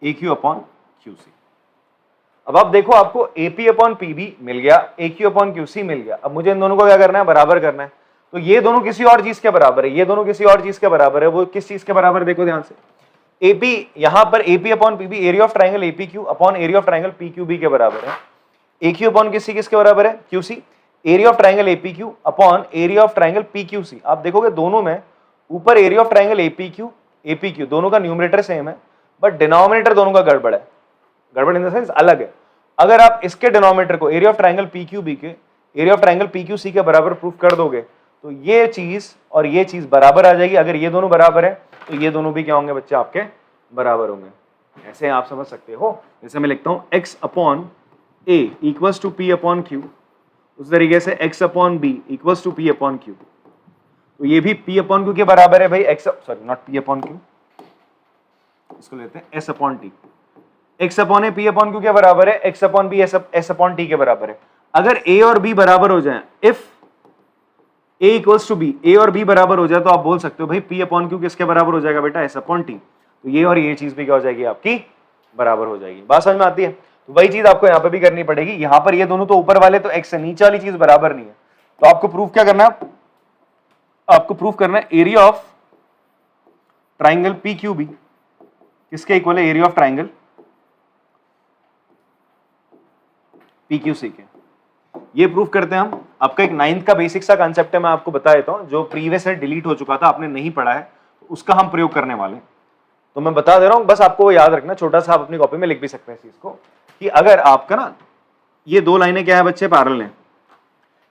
AQ अपॉन QC। अब आप देखो आपको AP अपॉन PB मिल गया, AQ अपॉन QC मिल गया। अब मुझे इन दोनों को क्या करना है, बराबर करना है। तो ये दोनों किसी और चीज के बराबर है, ये दोनों किसी और चीज के बराबर है, वो किस चीज के बराबर है, देखो ध्यान से। AP यहां पर AP upon PB area of triangle APQ upon area of triangle PQB के बराबर है। AQ अपॉन QC किसके बराबर है, QC, area of triangle APQ upon area of triangle PQC। आप देखोगे दोनों में ऊपर एरिया ऑफ ट्राइंगल APQ दोनों का न्यूमरेटर सेम है, बट डिनोमिनेटर दोनों का गड़बड़ है, गड़बड़ इन द सेंस अलग है। अगर आप इसके डिनोमिनेटर को एरिया ऑफ ट्राइंगल PQB के एरिया ऑफ ट्राइंगल PQC के बराबर प्रूफ कर दोगे तो ये चीज और ये चीज बराबर आ जाएगी। अगर ये दोनों बराबर है तो ये दोनों भी क्या होंगे बच्चे, आपके बराबर होंगे। ऐसे आप समझ सकते हो, जैसे मैं लिखता हूं x upon A equals to P upon Q, उस तरीके से x upon B equals to P upon Q, तो ये भी P अपॉन Q के बराबर है भाई, x sorry not P upon Q, इसको लेते हैं S upon T। x upon A P upon Q के बराबर है, x upon B S upon T के बराबर है। अगर A और B बराबर हो जाए, if A equals to B, A और B बराबर हो जाए तो आप बोल सकते हो भाई P अपॉन Q किसके बराबर हो जाएगा बेटा, S अपॉन T। तो ये और ये चीज भी क्या हो जाएगी, आपकी बराबर हो जाएगी। बात समझ में आती है? तो वही चीज आपको यहाँ पे भी करनी पड़ेगी। यहाँ पर ये दोनों तो ऊपर वाले तो x है, नीचे वाली चीज बराबर नहीं है, तो आपको प्रूफ क्या करना है, आपको प्रूफ करना है एरिया ऑफ ट्राइंगल PQB किसके इक्वल है, एरिया ऑफ ट्राइंगल PQC के। ये प्रूफ करते हैं हम। आपका एक 9th का बेसिक सा कांसेप्ट है, मैं आपको बता देता हूं, जो प्रीवियस है डिलीट हो चुका था, आपने नहीं पढ़ा है, उसका हम प्रयोग करने वाले हैं। तो मैं बता दे रहा हूं, बस आपको वो याद रखना, छोटा सा आप अपनी कॉपी में लिख भी सकते हैं इस चीज को, कि अगर आपका ना ये दो लाइनें क्या है बच्चे, पैरेलल हैं,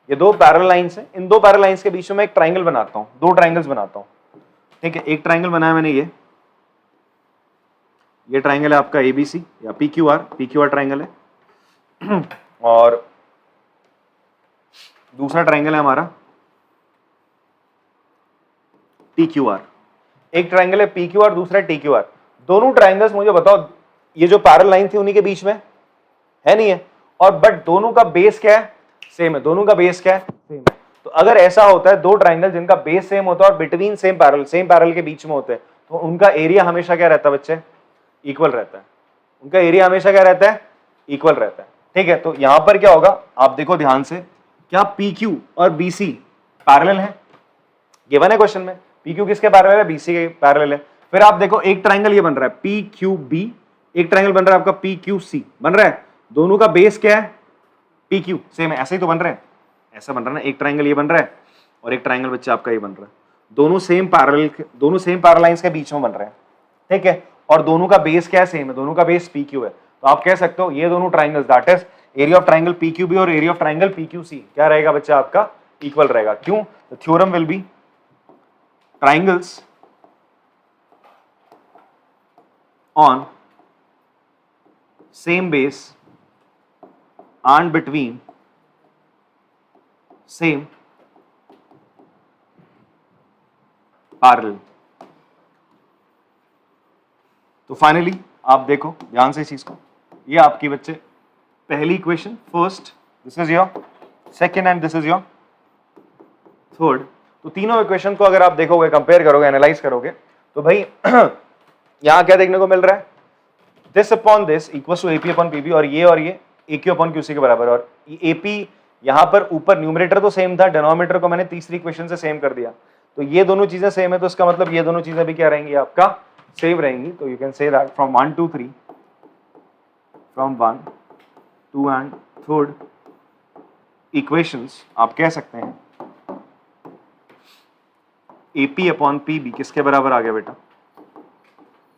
ये दो पैरेलल लाइंस हैं, इन दो पैरेलल लाइंस के बीच में मैं एक ट्राइंगल बनाता हूं, दो ट्राइंगल्स बनाता हूं, ठीक है। एक ट्राइंगल बनाया मैंने, ये ट्राइंगल है आपका ABC या PQR ट्राइंगल है, और दूसरा ट्राइंगल है हमारा TQR। एक ट्राइंगल है PQR, दूसरा TQR। दोनों ट्राइंगल्स मुझे बताओ, ये जो पैरेलल लाइन थी उन्हीं के बीच में है, नहीं है, और बट दोनों का बेस क्या है, सेम है, दोनों का बेस क्या है, सेम है। तो अगर ऐसा होता है दो ट्राइंगल जिनका बेस सेम होता है और बिटवीन सेम पैरेलल के बीच में होते हैं, तो उनका एरिया हमेशा क्या रहता है बच्चे, इक्वल रहता है। उनका एरिया हमेशा क्या रहता है, इक्वल रहता है, ठीक है। तो यहां पर क्या होगा, आप देखो ध्यान से, क्या PQ और BC पैरेलल है, गिवन है क्वेश्चन में, PQ किसके पैरेलल है, BC के पैरेलल है। फिर आप देखो एक ट्राइंगल ये बन रहा है PQB, एक ट्राइंगल बन रहा है आपका PQC, बन रहा है, दोनों का बेस क्या है, PQ, सेम है, ऐसे ही तो बन रहे हैं, ऐसा बन रहा है ना, एक ट्राइंगल ये बन रहा है और एक ट्राइंगल बच्चे आपका ये बन रहा है, दोनों सेम पैरेलल लाइंस के बीच में बन रहे हैं, ठीक है, और दोनों का बेस क्या है, सेम है, दोनों का बेस PQ है। तो आप कह सकते हो ये दोनों triangles, that is area of triangle PQB और एरिया ऑफ ट्राइंगल PQC क्या रहेगा बच्चा, आपका इक्वल रहेगा। क्यों, the theorem will be triangles on same base and between same parallel। तो फाइनली आप देखो ध्यान से इस चीज को, ये आपकी बच्चे पहली equation, first, this is your second and this is your third. तो तीनों इक्वेशन को अगर आप देखोगे, कंपेयर करोगे, एनालाइज करोगे, तो भाई यहां क्या देखने को मिल रहा है, this upon this equals to AP upon PB, और ये AQ अपॉन QC के बराबर। और AP यहां पर ऊपर न्यूमरेटर तो सेम था, डिनोमिनेटर को मैंने तीसरी इक्वेशन से सेम कर दिया, तो ये दोनों चीजें सेम है, तो इसका मतलब ये दोनों चीजें भी क्या रहेंगी, आपका सेम रहेंगी। तो you can say that from 1 to 3, from 1 2 and third equations आप कह सकते हैं AP अपॉन PB किसके बराबर आ गया बेटा,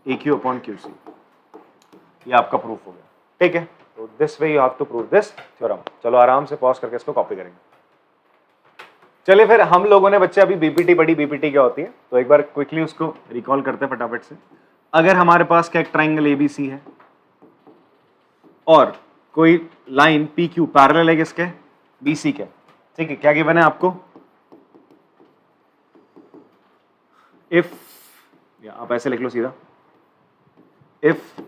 AQ अपॉन QC। ये आपका प्रूफ हो गया, ठीक है। तो this way you have to prove this theorem. चलो आराम से पॉज करके इसको कॉपी करेंगे। चलिए फिर हम लोगों ने बच्चे अभी बीपीटी पढ़ी, बीपीटी क्या होती है तो एक बार क्विकली उसको रिकॉल करते हैं फटाफट से। अगर हमारे पास क्या एक ट्राइंगल एबीसी है और कोई लाइन पी क्यू पैरेलल है किसके, बीसी के, ठीक है, क्या गिवन है आपको, इफ, या आप ऐसे लिख लो सीधा, if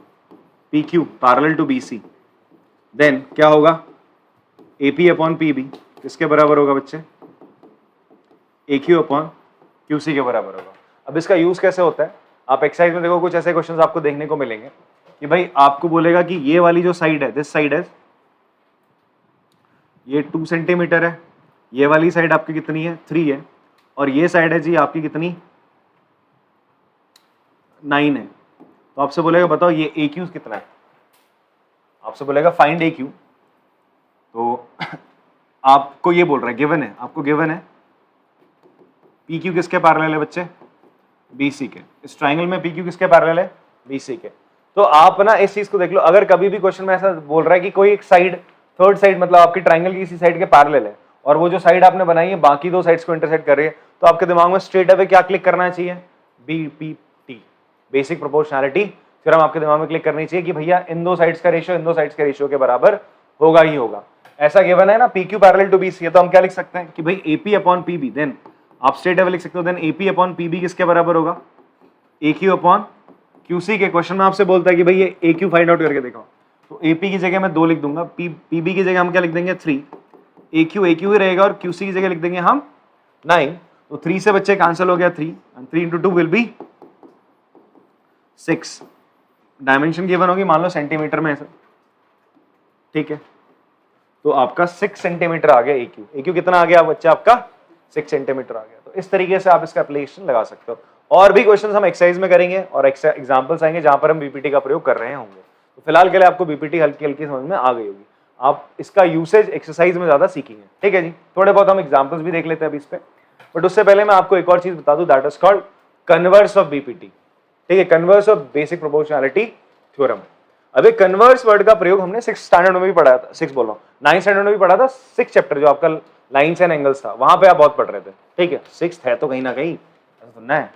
P Q parallel to BC then क्या होगा, एपी अपॉन पीबी किसके बराबर होगा बच्चे, ए क्यू अपॉन क्यूसी के बराबर होगा। अब इसका यूज कैसे होता है, आप एक्सरसाइज में देखो कुछ ऐसे क्वेश्चंस आपको देखने को मिलेंगे कि भाई आपको बोलेगा कि ये वाली जो साइड है, दिस साइड है, ये 2 सेंटीमीटर है, ये वाली साइड आपकी कितनी है 3 है, और ये साइड है जी आपकी कितनी 9 है। तो आपसे बोलेगा बताओ ये ए क्यू कितना है, आपसे बोलेगा फाइंड ए क्यू, तो आपको ये बोल रहा है गिवन है, आपको गिवन है पी क्यू किसके पैरेलल है बच्चे, बीसी के। इस ट्राइंगल में पी क्यू किसके पैरेलल है, बीसी के। तो आप ना इस चीज को देख लो, अगर कभी भी क्वेश्चन में ऐसा बोल रहा है कि कोई एक साइड, थर्ड साइड मतलब आपकी ट्राइंगल की किसी साइड के पैरेलल है और वो जो साइड आपने बनाई है बाकी दो साइड्स को इंटरसेक्ट कर रही है, तो आपके दिमाग में स्ट्रेट अवे क्या क्लिक करना चाहिए, बीपीटी, बेसिक प्रोपोर्शनैलिटी थ्योरम आपके दिमाग में क्लिक करनी चाहिए कि भैया इन दो साइड्स का रेशियो इन दो साइड्स के रेशियो के बराबर होगा ही होगा। ऐसा गिवन है ना P Q parallel to BC, तो हम क्या लिख सकते हैं कि भाई एपी अपॉन पीबी, देन आप स्ट्रेट अवे लिख सकते हो देन एपी अपॉन पीबी किसके बराबर होगा, ए क्यू अपॉन क्यूसी के। क्वेश्चन में आपसे बोलता है कि भाई ये ए क्यू फाइंड आउट करके देखो, तो एपी की जगह मैं 2 लिख दूंगा, पीबी की जगह हम क्या लिख देंगे 3, ए क्यू ही रहेगा और क्यूसी की जगह लिख देंगे हम 9। तो 3 से बच्चे कैंसिल हो गया 3, and 3 into 2 will be 6। Dimension given होगी मान लो सेंटीमीटर में ऐसा, ठीक है, तो आपका 6 सेंटीमीटर आ गया ए क्यू कितना आ गया बच्चा आपका 6 सेंटीमीटर आ गया। तो इस तरीके से आप इसका एप्लीकेशन लगा सकते हो। और भी क्वेश्चंस हम एक्सरसाइज में करेंगे और एग्जांपल्स आएंगे जहां पर हम बीपीटी का प्रयोग कर रहे होंगे। तो फिलहाल के लिए आपको बीपीटी हल्की हल्की समझ में आ गई होगी, आप इसका यूसेज एक्सरसाइज में ज्यादा सीखेंगे, ठीक है जी। थोड़े बहुत हम एग्जाम्पल्स भी देख लेते हैं अभी इस पे, बट उससे पहले मैं आपको एक और चीज बता दूं, that is called converse of BPT, ठीक है, converse of basic proportionality theorem. अभी कन्वर्स वर्ड का प्रयोग हमने 6 स्टैंडर्ड में भी पढ़ा था, 6 बोल रहा हूँ 9 स्टैंडर्ड में भी पढ़ा था, 6 चैप्टर जो आपका लाइन्स एंड एंगल्स था वहां पे आप बहुत पढ़ रहे थे, ठीक है, 6th है तो कहीं ना कहीं ऐसा सुनना है,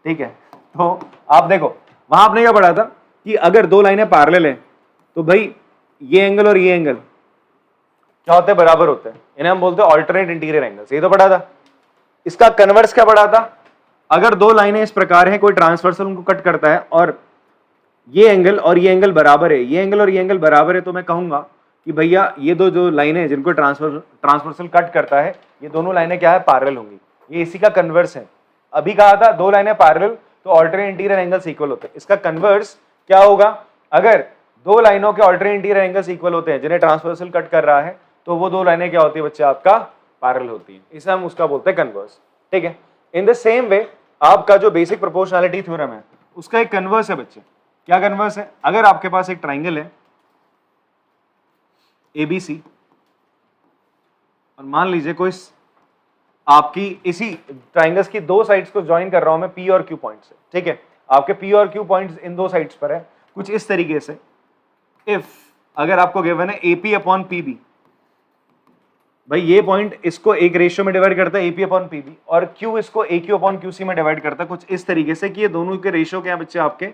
ठीक है। तो आप देखो वहां आपने क्या पढ़ा था कि अगर दो लाइनें पैरेलल है तो भाई ये एंगल और ये एंगल क्या होते हैं, बराबर होते हैं, इन्हें हम बोलते हैं ऑल्टरनेट इंटीरियर एंगल्स, ये तो पढ़ा था। इसका कन्वर्स क्या पढ़ा था, अगर दो लाइनें इस प्रकार हैं, कोई ट्रांसवर्सल उनको कट करता है और ये एंगल और ये एंगल बराबर है, ये एंगल और ये एंगल बराबर है, तो मैं कहूंगा कि भैया ये दो जो लाइनें हैं जिनको ट्रांसवर्सल कट करता है, ये दोनों लाइनें क्या है, पैरेलल होंगी, ये इसी का कन्वर्स है। अभी कहा था दो लाइनें पैरेलल तो ऑल्टरनेट इंटीरियर एंगल्स इक्वल होते हैं, इसका कन्वर्स क्या होगा, अगर दो लाइनों के ऑल्टरनेट इंटीरियर एंगल्स इक्वल होते हैं जिन्हें ट्रांसवर्सल कट कर रहा है, तो वो दो लाइनें क्या होती है बच्चे आपका, पैरेलल होती है, इसे हम उसका बोलते हैं कन्वर्स, ठीक है। इन द सेम वे आपका जो बेसिक प्रोपोर्शनैलिटी थ्योरम है उसका एक कन्वर्स है बच्चे, क्या कन्वर्स है, अगर आपके पास एक ट्राइंगल है ABC और मान लीजिए कोई आपकी इसी ट्राइंगल्स की दो साइड्स को ज्वाइन कर रहा हूं मैं P और Q पॉइंट से, ठीक है, आपके P और Q पॉइंट्स इन दो साइड्स पर है, कुछ इस तरीके से। इफ अगर आपको गिवन है AP अपॉन PB, भाई ये पॉइंट इसको एक रेशियो में डिवाइड करता है AP अपॉन PB और Q इसको AQ अपॉन QC में डिवाइड करता है, कुछ इस तरीके से कि ये दोनों के रेशियो क्या बच्चे आपके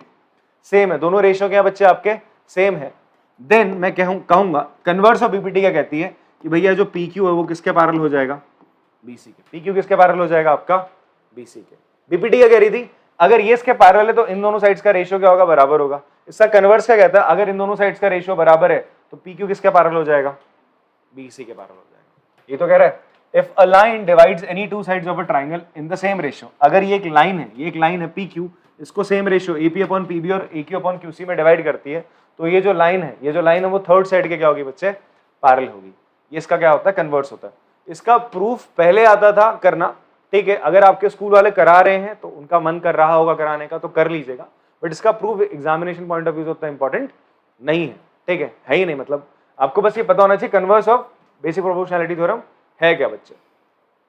सेम है, दोनों रेशियो क्या बच्चे आपके सेम है, देन मैं कहूंगा कन्वर्स ऑफ बीपीटी क्या कहती है कि भैया जो PQ है वो किसके पैरेलल हो जाएगा, BC के। PQ किसके पैरेलल हो जाएगा आपका, BC के। बीपीटी क्या कह रही थी, अगर ये इसके पैरेलल है तो इन दोनों साइड्स का रेशियो क्या होगा, बराबर होगा। इसका कन्वर्स क्या कहता है, अगर इन दोनों साइड्स का रेशियो बराबर है तो PQ किसके पैरेलल हो जाएगा, BC के पैरेलल हो जाएगा। ये तो कह रहा है if a line divides any two sides of a triangle in the same ratio, अगर ये एक लाइन है, ये एक लाइन है PQ, इसको same ratio AP upon PB और AQ अपॉन QC में डिवाइड करती है, तो ये जो लाइन है, ये जो लाइन है वो थर्ड साइड के क्या होगी बच्चे, पैरेलल होगी। ये इसका क्या होता है, कन्वर्स होता है। इसका प्रूफ पहले आता था करना, ठीक है, अगर आपके स्कूल वाले करा रहे हैं तो उनका मन कर रहा होगा कराने का तो कर लीजिएगा, बट इसका proof examination point of view से उतना इंपॉर्टेंट नहीं है, ठीक है ही नहीं, मतलब आपको बस ये पता होना चाहिए converse of basic proportionality theorem है क्या बच्चे।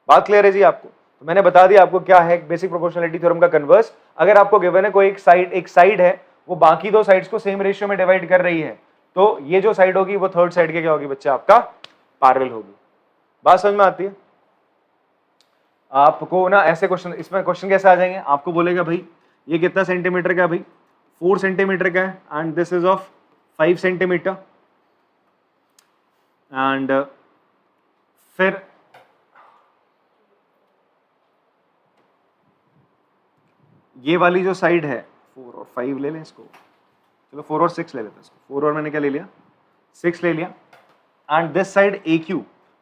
बात क्लियर है जी आपको, तो मैंने बता दिया आपको क्या है बेसिक प्रोपोर्शनैलिटी थ्योरम का कन्वर्स। अगर आपको गिवन है कोई एक साइड है वो बाकी दो साइड्स को सेम रेशियो में डिवाइड कर रही है, तो ये जो साइड होगी वो थर्ड साइड के क्या होगी बच्चे आपका पैरेलल होगी। बात समझ में आती है, आपको ना ऐसे क्वेश्चन, इसमें क्वेश्चन कैसे आ जाएंगे, आपको बोलेगा भाई ये कितना सेंटीमीटर का है, भाई 4 सेंटीमीटर का है and this is of 5 centimetre and फिर ये वाली जो साइड है 4 और 5 ले लें इसको, चलो 4 और 6 ले लेते हैं इसको, 4 और मैंने क्या ले लिया 6 ले लिया एंड दिस साइड AQ।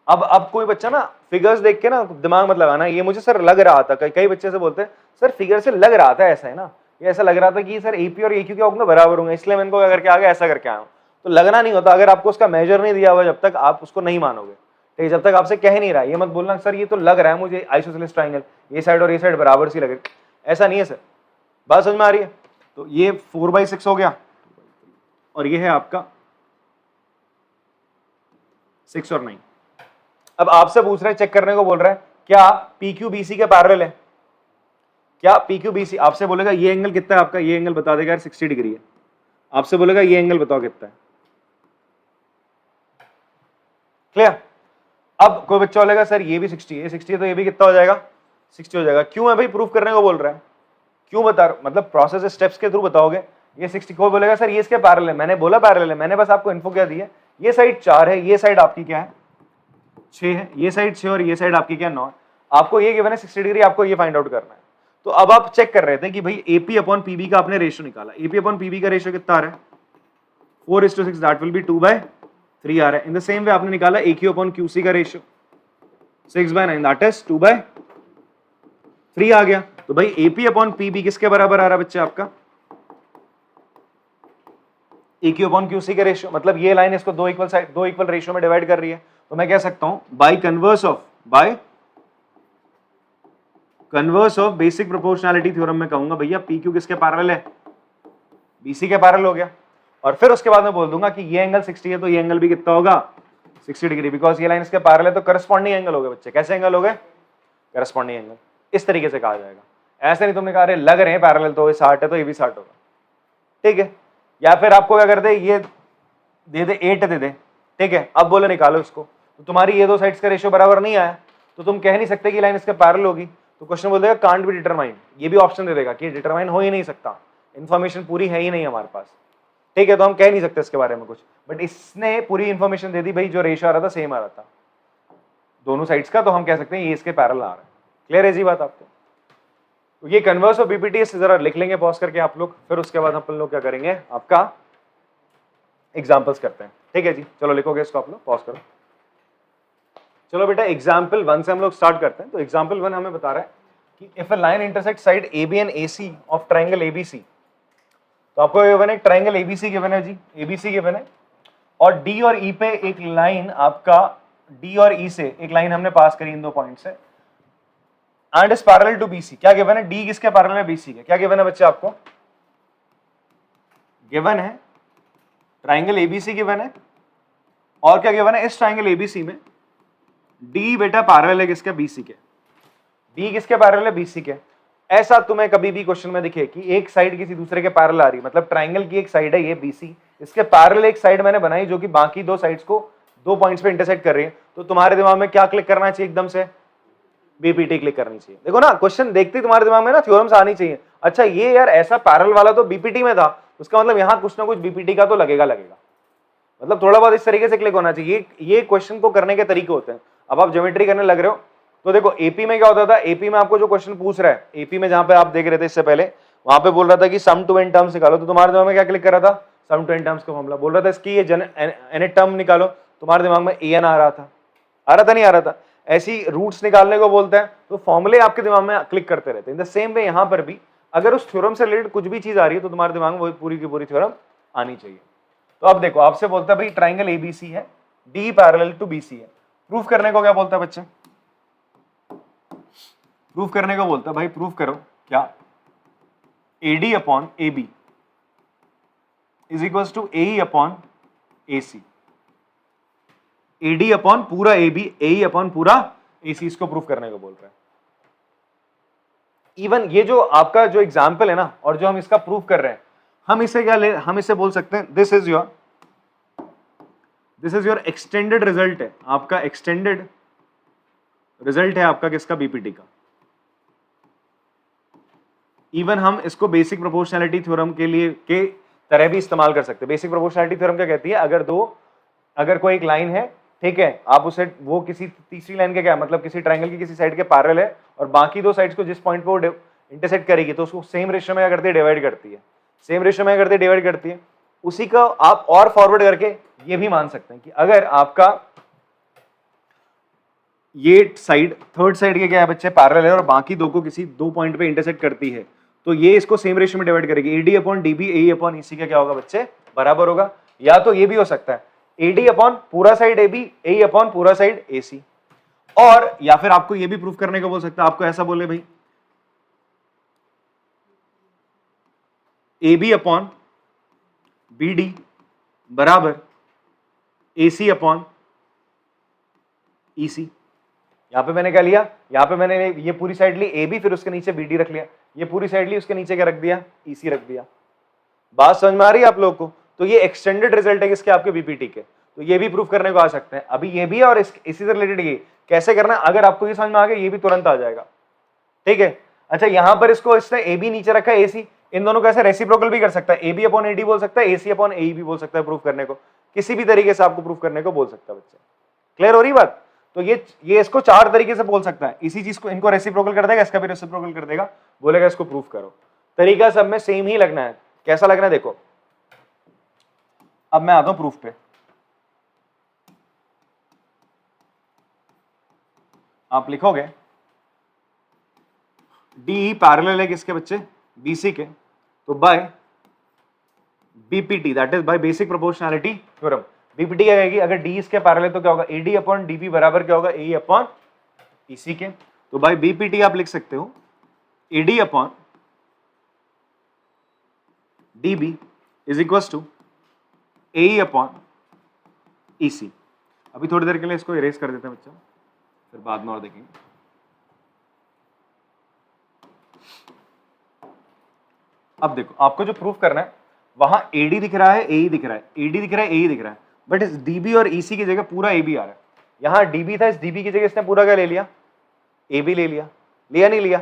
अब कोई बच्चा ना फिगर्स देख के ना दिमाग मत लगाना, ये मुझे सर लग रहा था, कई बच्चे से बोलते हैं सर फिगर से लग रहा था ऐसा है ना, ये ऐसा लग रहा था कि सर AP और AQ क्या होंगे बराबर होंगे, इसलिए मैं इनको क्या करके आ गया, ऐसा करके आया हूं। तो लगना नहीं होता, अगर आपको उसका मेजर नहीं दिया हुआ जब तक आप उसको नहीं मानोगे, ठीक है, जब तक आपसे कह नहीं रहा, ये मत बोलना सर ये तो लग रहा है मुझे आइसोसेलेस ट्राइंगल, ये साइड और ये साइड बराबर सी लग रही, ऐसा नहीं है सर, बात समझ में आ रही है। तो ये 4/6 हो गया और ये है आपका 6 और 9। अब आपसे पूछ रहा है, चेक करने को बोल रहा है क्या PQBC के पैरेलल है, क्या PQBC, आपसे बोलेगा ये एंगल कितना है आपका, ये एंगल बता देगा यार 60 डिग्री है, आपसे बोलेगा ये एंगल बताओ कितना है, क्लियर। अब कोई बच्चा बोलेगा सर ये भी 60 है, 60 है तो ये भी कितना हो जाएगा 60 हो जाएगा, क्यों है भाई, प्रूफ करने को बोल रहा है, क्यों बता रहा, मतलब प्रोसेस स्टेप्स के थ्रू बताओगे। ये 60 को बोलेगा सर ये इसके पैरेलल है, मैंने बोला पैरेलल है, मैंने बस आपको इन्फो क्या दी है, ये साइड 4 है, ये साइड आपकी क्या है 6 है, ये साइड 6 और ये साइड आपकी क्या 9 है, आपको ये गिवन है 60 डिग्री, आपको ये फाइंड आउट करना है। तो अब आप चेक कर रहे थे कि भाई AP अपॉन PB का आपने रेशियो निकाला, AP अपॉन PB का रेशियो कितना आ रहा है 4:6, दैट विल बी 2/3 आ रहा है। इन द सेम वे आपने निकाला AQ अपॉन QC का रेशियो 6/9, दैट इज 2/3 आ गया। तो भाई AP अपॉन PB किसके बराबर आ रहा है बच्चे आपका AQ अपॉन QC का रेशियो, मतलब ये लाइन इसको दो इक्वल रेशियो में डिवाइड कर रही है, तो मैं कह सकता हूं bye converse of basic proportionality theorem में कहूंगा भैया PQ किसके पैरेलल है BC के पैरेलल हो गया, और फिर उसके बाद मैं बोल दूंगा कि ये एंगल 60 है तो ये एंगल भी कितना होगा 60 डिग्री, बिकॉज ये लाइन इसके पैरेलल है तो करस्पॉन्डिंग एंगल हो गए बच्चे, कैसे एंगल हो गए करस्पॉन्डिंग एंगल, इस तरीके से कहा जाएगा। ऐसे नहीं तुमने कहा अरे लग रहे हैं पैरेलल तो ये 60 है तो ये भी 60 होगा, ठीक है, या फिर आपको क्या कर दे ये दे दे 8 दे दे, ठीक है, अब बोले निकालो इसको, तो तुम्हारी ये दो साइड्स का रेशियो बराबर नहीं आया तो तुम कह नहीं सकते कि लाइन इसके पैरेलल होगी, तो क्वेश्चन बोल देगा कांट बी डिटरमाइन, ये भी ऑप्शन दे देगा कि डिटरमाइन हो ही नहीं सकता, इन्फॉर्मेशन पूरी है ही नहीं हमारे पास, ठीक है, तो हम कह नहीं सकते इसके बारे में कुछ, बट इसने पूरी इन्फॉर्मेशन दे दी भाई, जो रेशियो आ रहा था सेम आ रहा था दोनों साइड्स का, तो हम कह सकते हैं ये इसके पैरेलल आ रहा है। क्लियर है जी बात आपको। तो ये कन्वर्स ऑफ BPT जरा लिख लेंगे पॉज करके आप लोग, फिर उसके बाद अपन लोग क्या करेंगे आपका एग्जांपल्स करते हैं, ठीक है जी, चलो लिखोगे इसको आप लोग, पॉज करो। चलो बेटा एग्जाम्पल 1 से हम लोग स्टार्ट करते हैं। तो एग्जाम्पल 1 हमें बता रहा है कि if a line intersect side AB and AC of triangle ABC, तो आपको गिवन है ट्राइंगल ABC गिवन है जी, ABC गिवन है, और D और E पे एक लाइन आपका D और E से एक लाइन हमने पास करी इन दो पॉइंट से, and is parallel to BC। क्या गिवन है, D किसके पैरेलल है BC के, क्या गिवन है बच्चे आपको, गिवन है ट्राइंगल ABC गिवन है, और क्या गिवन है इस ट्राइंगल ABC में D बेटा पैरेलल है किसके BC के, D किसके पैरेलल है BC के। ऐसा तुम्हें कभी भी क्वेश्चन में दिखे कि एक साइड किसी दूसरे के पैरेलल आ रही, मतलब ट्राइंगल की एक साइड है ये BC, इसके पैरेलल एक साइड मैंने बनाई जो कि बाकी दो साइड्स को दो पॉइंट्स पे इंटरसेक्ट कर रही है, तो तुम्हारे दिमाग में क्या क्लिक करना चाहिए, एकदम से BPT क्लिक करनी चाहिए। देखो ना क्वेश्चन देखते ही तुम्हारे दिमाग में ना थ्योरम्स आनी चाहिए, अच्छा ये यार ऐसा पैरेलल वाला तो BPT में था, उसका मतलब यहाँ कुछ ना कुछ BPT का तो लगेगा, मतलब थोड़ा बहुत इस तरीके से क्लिक होना चाहिए। ये क्वेश्चन को करने के तरीके होते हैं। अब आप ज्योमेट्री करने लग रहे हो तो देखो AP में क्या होता था, AP में आपको जो क्वेश्चन पूछ रहा है, AP में जहां पे आप देख रहे थे इससे पहले, वहां पे बोल रहा था कि सम टू एन टर्म्स निकालो, तो तुम्हारे दिमाग में क्या क्लिक कर रहा था, सम टू एन टर्म्स का फॉर्मूला बोल रहा था, इसकी ये एन टर्म निकालो, तुम्हारे दिमाग में AN आ रहा था नहीं आ रहा था। ऐसी रूट्स निकालने को बोलते हैं तो फॉर्मूले आपके दिमाग में क्लिक करते रहते हैं। इन द सेम वे यहां पर भी अगर उस थ्योरम से रिलेटेड कुछ भी चीज आ रही है तो तुम्हारे दिमाग में वो पूरी की पूरी थ्योरम आनी चाहिए। तो अब देखो आपसे बोलता है भाई ट्राइंगल ABC है, D पैरेलल टू BC है, प्रूफ करने को क्या बोलता है बच्चे, प्रूफ करने को बोलता है भाई प्रूफ करो क्या AD upon AB is equals to AE upon AC, AD upon पूरा AB, AE अपॉन पूरा AC, इसको प्रूफ करने को बोल रहा है। इवन ये जो आपका जो एग्जाम्पल है ना, और जो हम इसका प्रूफ कर रहे हैं, हम इसे क्या हम इसे बोल सकते हैं this is your extended result है, आपका एक्सटेंडेड रिजल्ट है आपका किसका BPT का। इवन हम इसको बेसिक प्रोपोर्शनैलिटी थ्योरम के लिए के तरह भी इस्तेमाल कर सकते हैं। बेसिक प्रोपोर्शनैलिटी थ्योरम क्या कहती है, अगर कोई एक लाइन है, ठीक है, आप उसे वो किसी तीसरी लाइन के क्या मतलब किसी ट्रायंगल की किसी साइड के पैरेलल है और बाकी दो साइड्स को जिस पॉइंट पे वो इंटरसेक्ट करेगी तो उसको सेम रेशियो में क्या करती है, डिवाइड करती है। सेम रेशियो में क्या करती है, डिवाइड करती है। उसी का आप और फॉरवर्ड करके ये भी मान सकते हैं कि अगर आपका ये साइड थर्ड साइड के क्या है बच्चे, पैरेलल है और बाकी दो को किसी दो पॉइंट पे इंटरसेक्ट करती है तो ये इसको सेम रेशियो में डिवाइड करेगी। एडी अपॉन डीबी ए अपॉन ईसी का क्या होगा बच्चे, बराबर होगा। या तो ये भी हो सकता है एडी अपॉन पूरा साइड एबी, ए अपॉन पूरा साइड एसी। और या फिर आपको ये भी प्रूफ करने को बोल सकता है, आपको ऐसा बोले भाई AB अपॉन BD बराबर AC अपॉन EC। यहां पे मैंने क्या लिया, यहां पे मैंने ये पूरी साइड ली AB, फिर उसके नीचे BD रख लिया, ये पूरी साइड ली उसके नीचे क्या रख दिया, EC रख दिया। बात समझ में आ रही है आप लोग को? तो ये एक्सटेंडेड रिजल्ट है किसके, आपके बीपीटी के। तो ये भी प्रूफ करने को आ सकते हैं। अभी ये भी है और इसी से रिलेटेड ये कैसे करना है, अगर आपको ये समझ में आ गया ये भी तुरंत आ जाएगा, ठीक है। अच्छा यहां पर इसको इसने AB नीचे रखा है AC, इन दोनों को ऐसे रेसिप्रोकल भी कर सकता है, AB अपॉन AD बोल सकता है, AC अपॉन AE भी बोल सकता है प्रूफ करने को, किसी भी तरीके से आपको प्रूफ करने को बोल सकता है बच्चे। क्लियर हो रही बात? तो ये इसको चार तरीके से बोल सकता है, इसी चीज को इनको रेसिप्रोकल कर देगा, इसका भी रेसिप्रोकल कर देगा, बोलेगा इसको प्रूफ करो। तरीका सब में सेम ही लगना है। कैसा लगना है देखो, अब मैं आता हूं प्रूफ पे। आप लिखोगे डी पैरेलल है किसके बच्चे, बीसी के, तो by BPT that is by basic proportionality theorem. BPT क्या कहेगी, अगर डी इसके पैरेलल तो क्या होगा, एडी अपॉन डीबी बराबर क्या होगा, ए अपॉन ईसी के। तो बाय बीपीटी आप लिख सकते हो AD upon DB is equal to A upon EC. अभी थोड़ी देर के लिए इसको इरेज कर देते हैं बच्चा, फिर बाद में और देखेंगे। अब देखो आपको जो प्रूफ करना है वहां एडी दिख रहा है, एई दिख रहा है, एडी दिख रहा है, एई दिख रहा है, बट इस डीबी और ईसी की जगह पूरा एबी आ रहा है। यहां डीबी था, इस डीबी की जगह इसने पूरा क्या ले लिया, एबी ले लिया, लिया नहीं लिया।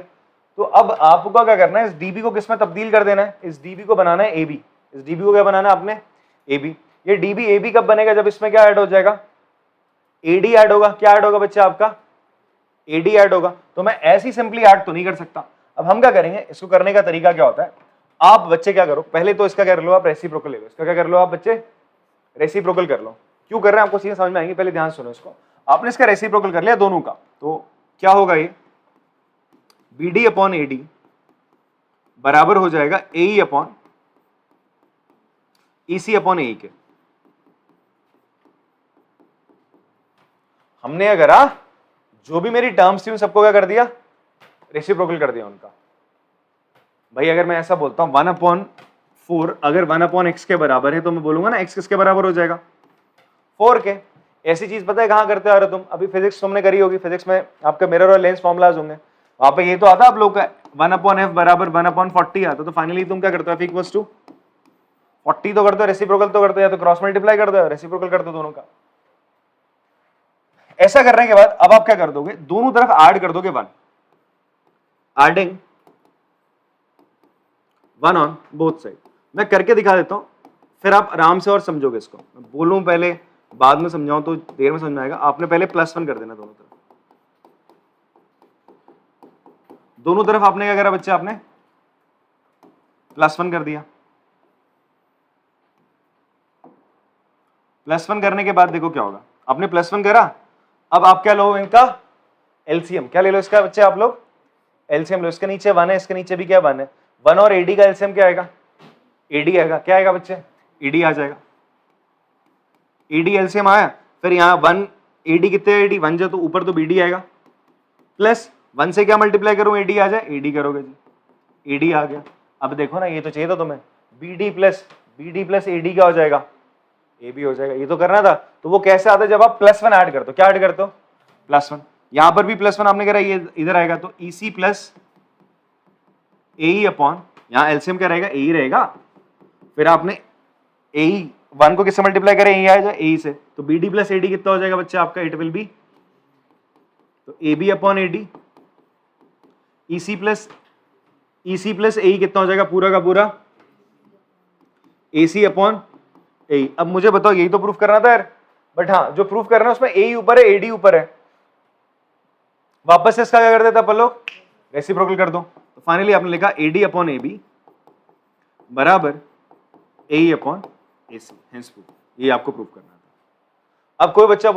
तो अब आपको क्या करना है, इस डीबी को किस में तब्दील कर देना है, इस डीबी को बनाना है एबी। इस डीबी को क्या बनाना है आपने, एबी। ये डीबी एबी कब बनेगा, जब इसमें क्या ऐड हो जाएगा, एडी ऐड होगा। क्या ऐड होगा बच्चे आपका, एडी ऐड होगा। तो मैं ऐसी सिंपली ऐड तो नहीं कर सकता। अब हम क्या करेंगे, इसको करने का तरीका क्या होता है, आप बच्चे क्या करो, पहले तो इसका क्या कर लो, आप रेसिप्रोकल ले लो। इसका क्या कर लो आप बच्चे, रेसिप्रोकल कर लो। क्यों कर रहे हैं आपको सीधे समझ में आएंगे, पहले ध्यान सुनो इसको। आपने इसका रेसिप्रोकल कर लिया दोनों का, तो क्या होगा, ये BD अपॉन AD बराबर हो जाएगा AE upon EC upon AE के। हमने अगर जो भी मेरी टर्म्स थी उन सबको क्या कर दिया, रेसिप्रोकल कर दिया उनका। भाई अगर मैं ऐसा बोलता हूं 1/4 अगर 1/x के बराबर है तो मैं बोलूंगा ना x किसके बराबर हो जाएगा, 4 के। ऐसी चीज पता है कहां करते आ रहे हो तुम, अभी फिजिक्स तुमने करी होगी, फिजिक्स में आपके मिरर और लेंस फॉर्मुलाज होंगे, वहां पे ये तो आता आप लोग का 1/f बराबर 1/40 आता। तो फाइनली तुम क्या करते हो, f इक्वल्स टू 40 तो करते हो, रेसिप्रोकल तो करते हो, या तो क्रॉस मल्टीप्लाई कर दो, रेसिप्रोकल कर दो दोनों का। ऐसा करने के बाद अब आप क्या कर दोगे, दोनों तरफ ऐड कर दोगे 1, एडिंग 1 ऑन बोथ साइड। मैं करके दिखा देता हूं, फिर आप आराम से और समझोगे इसको। मैं बोलूं पहले, बाद में समझाऊं तो देर में समझ में आएगा। आपने पहले +1 कर देना दोनों तरफ। दोनों तरफ आपने क्या करा बच्चे, आपने +1 कर दिया। +1 करने के बाद देखो क्या होगा, आपने +1 करा। अब आप क्या लो, इनका एलसीएम क्या ले लो इसका बच्चे, आप लोग एलसीएम लो। इसके नीचे 1 है, इसके नीचे भी क्या 1 है, 1 और एडी का एलसीएम क्या आएगा, एडी आएगा। क्या आएगा बच्चे, एडी आ जाएगा। एडी एलसीएम आया, फिर यहाँ 1 एडी कितने, एडी 1 जो, तो ऊपर तो बीडी आएगा, प्लस 1 से क्या मल्टीप्लाई करूं, एडी आ जाए, एडी करोगे जी, एडी आ गया। अब देखो ना, ये तो चाहिए था तुम्हें, बीडी प्लस एडी क्या हो जाएगा, ए भी हो जाएगा। ये तो करना था। तो वो कैसे आता है, जब आप +1 ऐड करते हो, क्या ऐड करते हो, +1। यहां पर भी +1 आपने करा, ये इधर आएगा, तो EC प्लस AE अपॉन, यहां एलसीएम क्या रहेगा, AE रहेगा। फिर आपने AE 1 को किससे मल्टीप्लाई करें, AE आएगा, AE से, तो BD प्लस AD कितना हो जाएगा बच्चे आपका, इट विल बी, तो AB upon AD, EC plus EC plus AE कितना हो जाएगा पूरा का पूरा AC अपॉन AE। अब मुझे बताओ, यही तो प्रूफ करना था यार, बट हाँ जो प्रूफ करना है उसमें AE ऊपर है AD ऊपर है, वापस से इसका क्या कर देता अपन लोग, रेसिप्रोकल कर दो। तो फाइनली आपने लिखा AD अपॉन AB बराबर AE upon AC, hence proof. ये आपको प्रूफ करना था। अब कोई बच्चा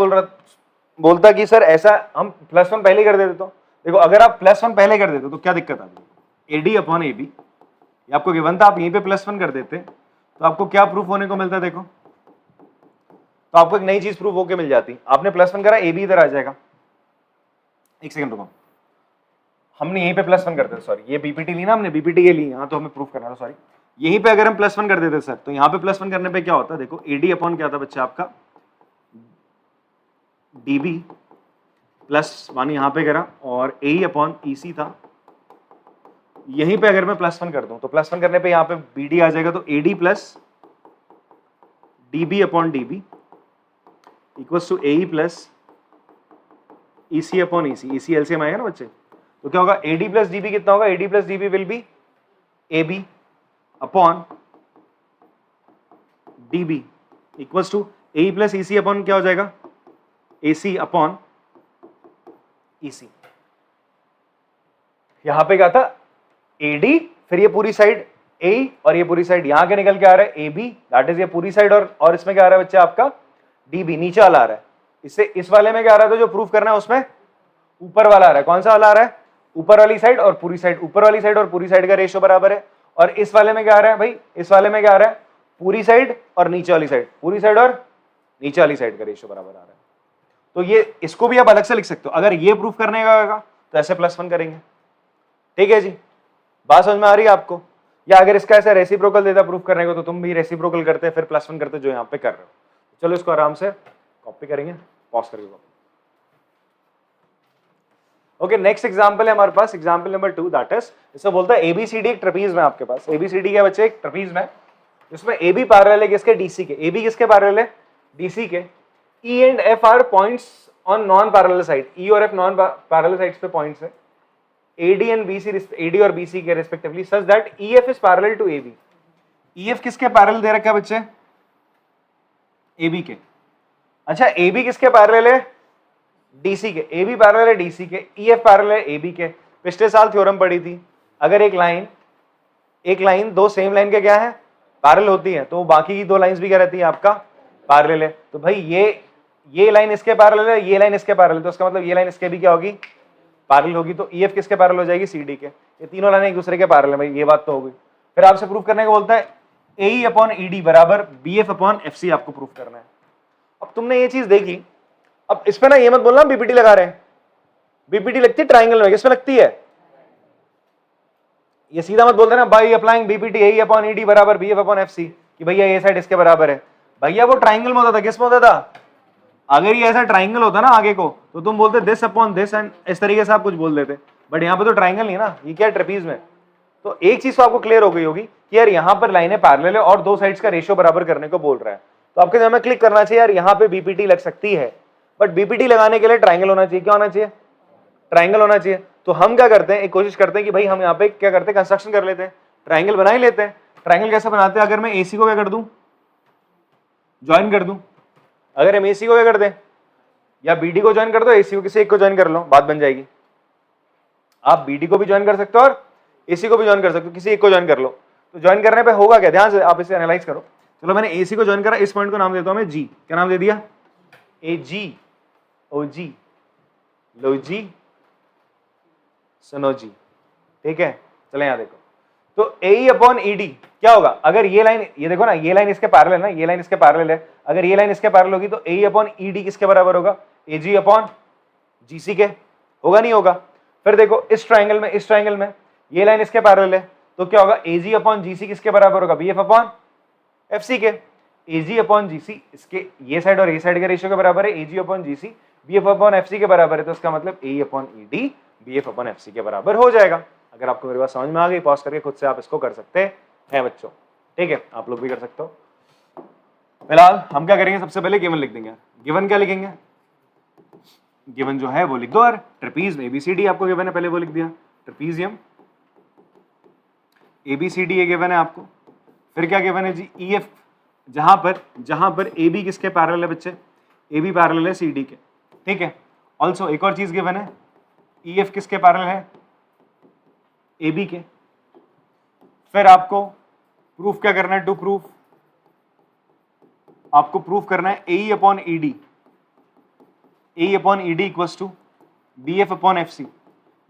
बोलता कि सर ऐसा हम +1 पहले कर देते, तो देखो अगर आप +1 पहले कर देते तो क्या दिक्कत आती, AD अपॉन AB ये आपको गिवन था, आप यहीं पे +1 कर देते तो आपको क्या प्रूफ होने को मिलता, देखो तो आपको एक नई चीज प्रूफ होके मिल जाती। आपने +1 करा, AB इधर आ जाएगा, एक सेकंड रुको, हमने यहीं पे +1 कर देते, सॉरी ये बीपीटी ली ना हमने, बीपीटी ये ली, यहाँ तो हमें प्रूफ करना था, सॉरी यहीं पे अगर हम +1 कर देते सर, तो यहाँ पे +1 करने पे क्या होता, देखो AD अपॉन क्या था बच्चा आपका DB +1 यहाँ पे करा, और AE अपॉन EC था, यहीं पे अगर मैं +1 कर दूं तो +1 करने पे यहाँ पे BD आ जाएगा, तो AD plus DB upon DB equals to AE plus EC upon EC, EC LCM आएगा ना बच्चे, तो क्या होगा AD प्लस DB कितना होगा, AD plus DB will be AB upon DB equals to AE plus EC upon क्या हो जाएगा AC अपॉन EC। यहां पे क्या था AD, फिर ये पूरी साइड AE और ये पूरी साइड यहां के निकल के आ रहा है AB, दैट इज ये पूरी साइड, और इसमें क्या आ रहा है बच्चा आपका DB, नीचे वाला आ रहा है। इससे इस वाले में क्या आ रहा है, तो जो प्रूफ करना है उसमें ऊपर वाला आ रहा है, कौन सा वाला आ रहा है, ऊपर वाली साइड और पूरी साइड, ऊपर वाली साइड और पूरी साइड का रेशियो बराबर है। और इस वाले में क्या आ रहा है भाई, इस वाले में क्या आ रहा है, पूरी साइड और नीचे वाली साइड, पूरी साइड और नीचे वाली साइड का रेशियो बराबर आ रहा है। तो ये इसको भी आप अलग से लिख सकते हो, अगर ये प्रूफ करने का होगा तो ऐसे +1 करेंगे, ठीक है जी, बात समझ में आ रही है आपको। या अगर इसका ऐसा रेसिप्रोकल देता प्रूफ करने को तो तुम भी रेसिप्रोकल करते फिर +1 करते जो यहाँ पे कर रहे हो। चलो इसको आराम से कॉपी करेंगे, पॉज करके कॉपी। ओके, नेक्स्ट एग्जांपल है हमारे पास, एग्जांपल नंबर 2, दैट इज इसको बोलता है ABCD एक ट्रेपीज में, आपके पास ABCD क्या बच्चे एक ट्रेपीज में, इसमें AB पैरेलल है किसके, DC के, AB किसके पैरेलल है, DC के, E and F are points on non parallel side, E और F नॉन पैरेलल साइड्स पे पॉइंट्स है, AD एंड BC, AD और BC के respectively, such that EF is parallel to AB। EF किसके parallel दे रखा है बच्चे, AB के। अच्छा AB किसके पैरेलल है, DC के, AB पैरेलल है DC के, EF पैरेलल है AB के। पिछले साल थ्योरम पढ़ी थी, अगर एक लाइन दो सेम लाइन के क्या है पैरेलल होती है, तो बाकी की दो लाइंस भी क्या रहती है आपका पैरेलल है। तो भाई ये लाइन इसके पैरेलल है, ये लाइन इसके पैरेलल, तो इसका मतलब ये लाइन इसके भी क्या होगी पैरेलल होगी, तो EF किसके पैरेलल हो जाएगी, CD के। ये तीनों लाइन एक दूसरे के पैरेलल है भाई, ये बात तो हो गई। फिर आपसे प्रूफ करने को बोलता है AE अपॉन ED बराबर BF अपॉन FC, आपको प्रूफ करना है। अब तुमने ये चीज देखी, अब इस पे ना ये मत बोलना बीपीटी लगा रहे हैं, बीपीटी लगती है ट्राइंगल में, किसमें लगती है, ये सीधा मत बोल देना by applying BPT AE upon ED बराबर BF अपॉन FC कि भैया ये साइड इसके बराबर है। भैया वो ट्राइंगल में होता था, किस में होता था, अगर ये ऐसा ट्राइंगल होता ना आगे को तो तुम बोलते दिस अपॉन दिस एंड इस तरीके से आप कुछ बोल देते, बट यहाँ पे तो ट्राइंगल नहीं है ना, ये क्या है ट्रेपीज में। तो एक चीज तो आपको क्लियर हो गई होगी कि यार यहाँ पर लाइनें पैरेलल है और दो साइड्स का रेशियो बराबर करने को बोल रहा है, तो आपके दिमाग में क्लिक करना चाहिए यार यहाँ पे बीपीटी लग सकती है, बट बीपीटी लगाने के लिए ट्राइंगल होना चाहिए, क्या होना चाहिए, ट्राइंगल होना चाहिए। तो हम क्या करते हैं, एक कोशिश करते हैं कि भाई हम यहाँ पे क्या करते हैं, कंस्ट्रक्शन कर लेते हैं, ट्राइंगल बना ही लेते हैं। ट्राइंगल कैसे बनाते हैं, अगर मैं AC को क्या कर दूं, ज्वाइन कर दूं, अगर हम AC को क्या कर दें या BD को ज्वाइन कर दो, AC को किसी एक को ज्वाइन कर लो, बात बन जाएगी। आप BD को भी ज्वाइन कर सकते हो और AC को भी ज्वाइन कर सकते हो, किसी एक को ज्वाइन कर लो। तो ज्वाइन करने पे होगा क्या, ध्यान से आप इसे एनालाइज करो। चलो मैंने AC को ज्वाइन करा, इस पॉइंट को नाम देता हूं मैं G, क्या नाम दे दिया, AG OG लो जी सुनो जी, ठीक है। चले यहां देखो, तो AE अपॉन ED क्या होगा, अगर ये लाइन, ये देखो ना, ये लाइन इसके पैरेलल है ना, ये लाइन इसके पैरेलल है, अगर ये लाइन इसके पैरेलल होगी तो AE अपॉन ED किसके बराबर होगा, AG अपॉन GC के, होगा नहीं होगा। फिर देखो इस ट्राइंगल में ये लाइन इसके पैरेलल है, तो क्या होगा, AG अपॉन GC किसके बराबर होगा, BF अपॉन FC के। AG अपॉन GC इसके ये साइड और ये साइड के रेशियो के बराबर है, AG upon GC BF upon FC के बराबर है, तो इसका मतलब AE upon ED BF upon FC के बराबर हो जाएगा। अगर आपको मेरी बात समझ में आ गई, पॉज करके खुद से आप इसको कर सकते हैं बच्चों, ठीक है, आप लोग भी कर सकते हो। फिलहाल हम क्या करेंगे, सबसे पहले गिवन लिख देंगे। गिवन क्या लिखेंगे, गिवन जो है वो लिख दो, और ट्रेपीज में ABCD आपको गिवन है, पहले वो लिख दिया, ट्रेपीजियम ABCD ये गिवन है आपको। फिर क्या गिवन है जी, EF, जहां पर AB किसके पैरेलल है बच्चे, AB पैरेलल है CD के, ठीक है। ऑल्सो एक और चीज गिवन है, EF किसके पैरेलल है, AB के। फिर आपको प्रूफ क्या करना है, टू प्रूफ आपको प्रूफ करना है AE upon ED, AE upon ED equals to BF upon FC।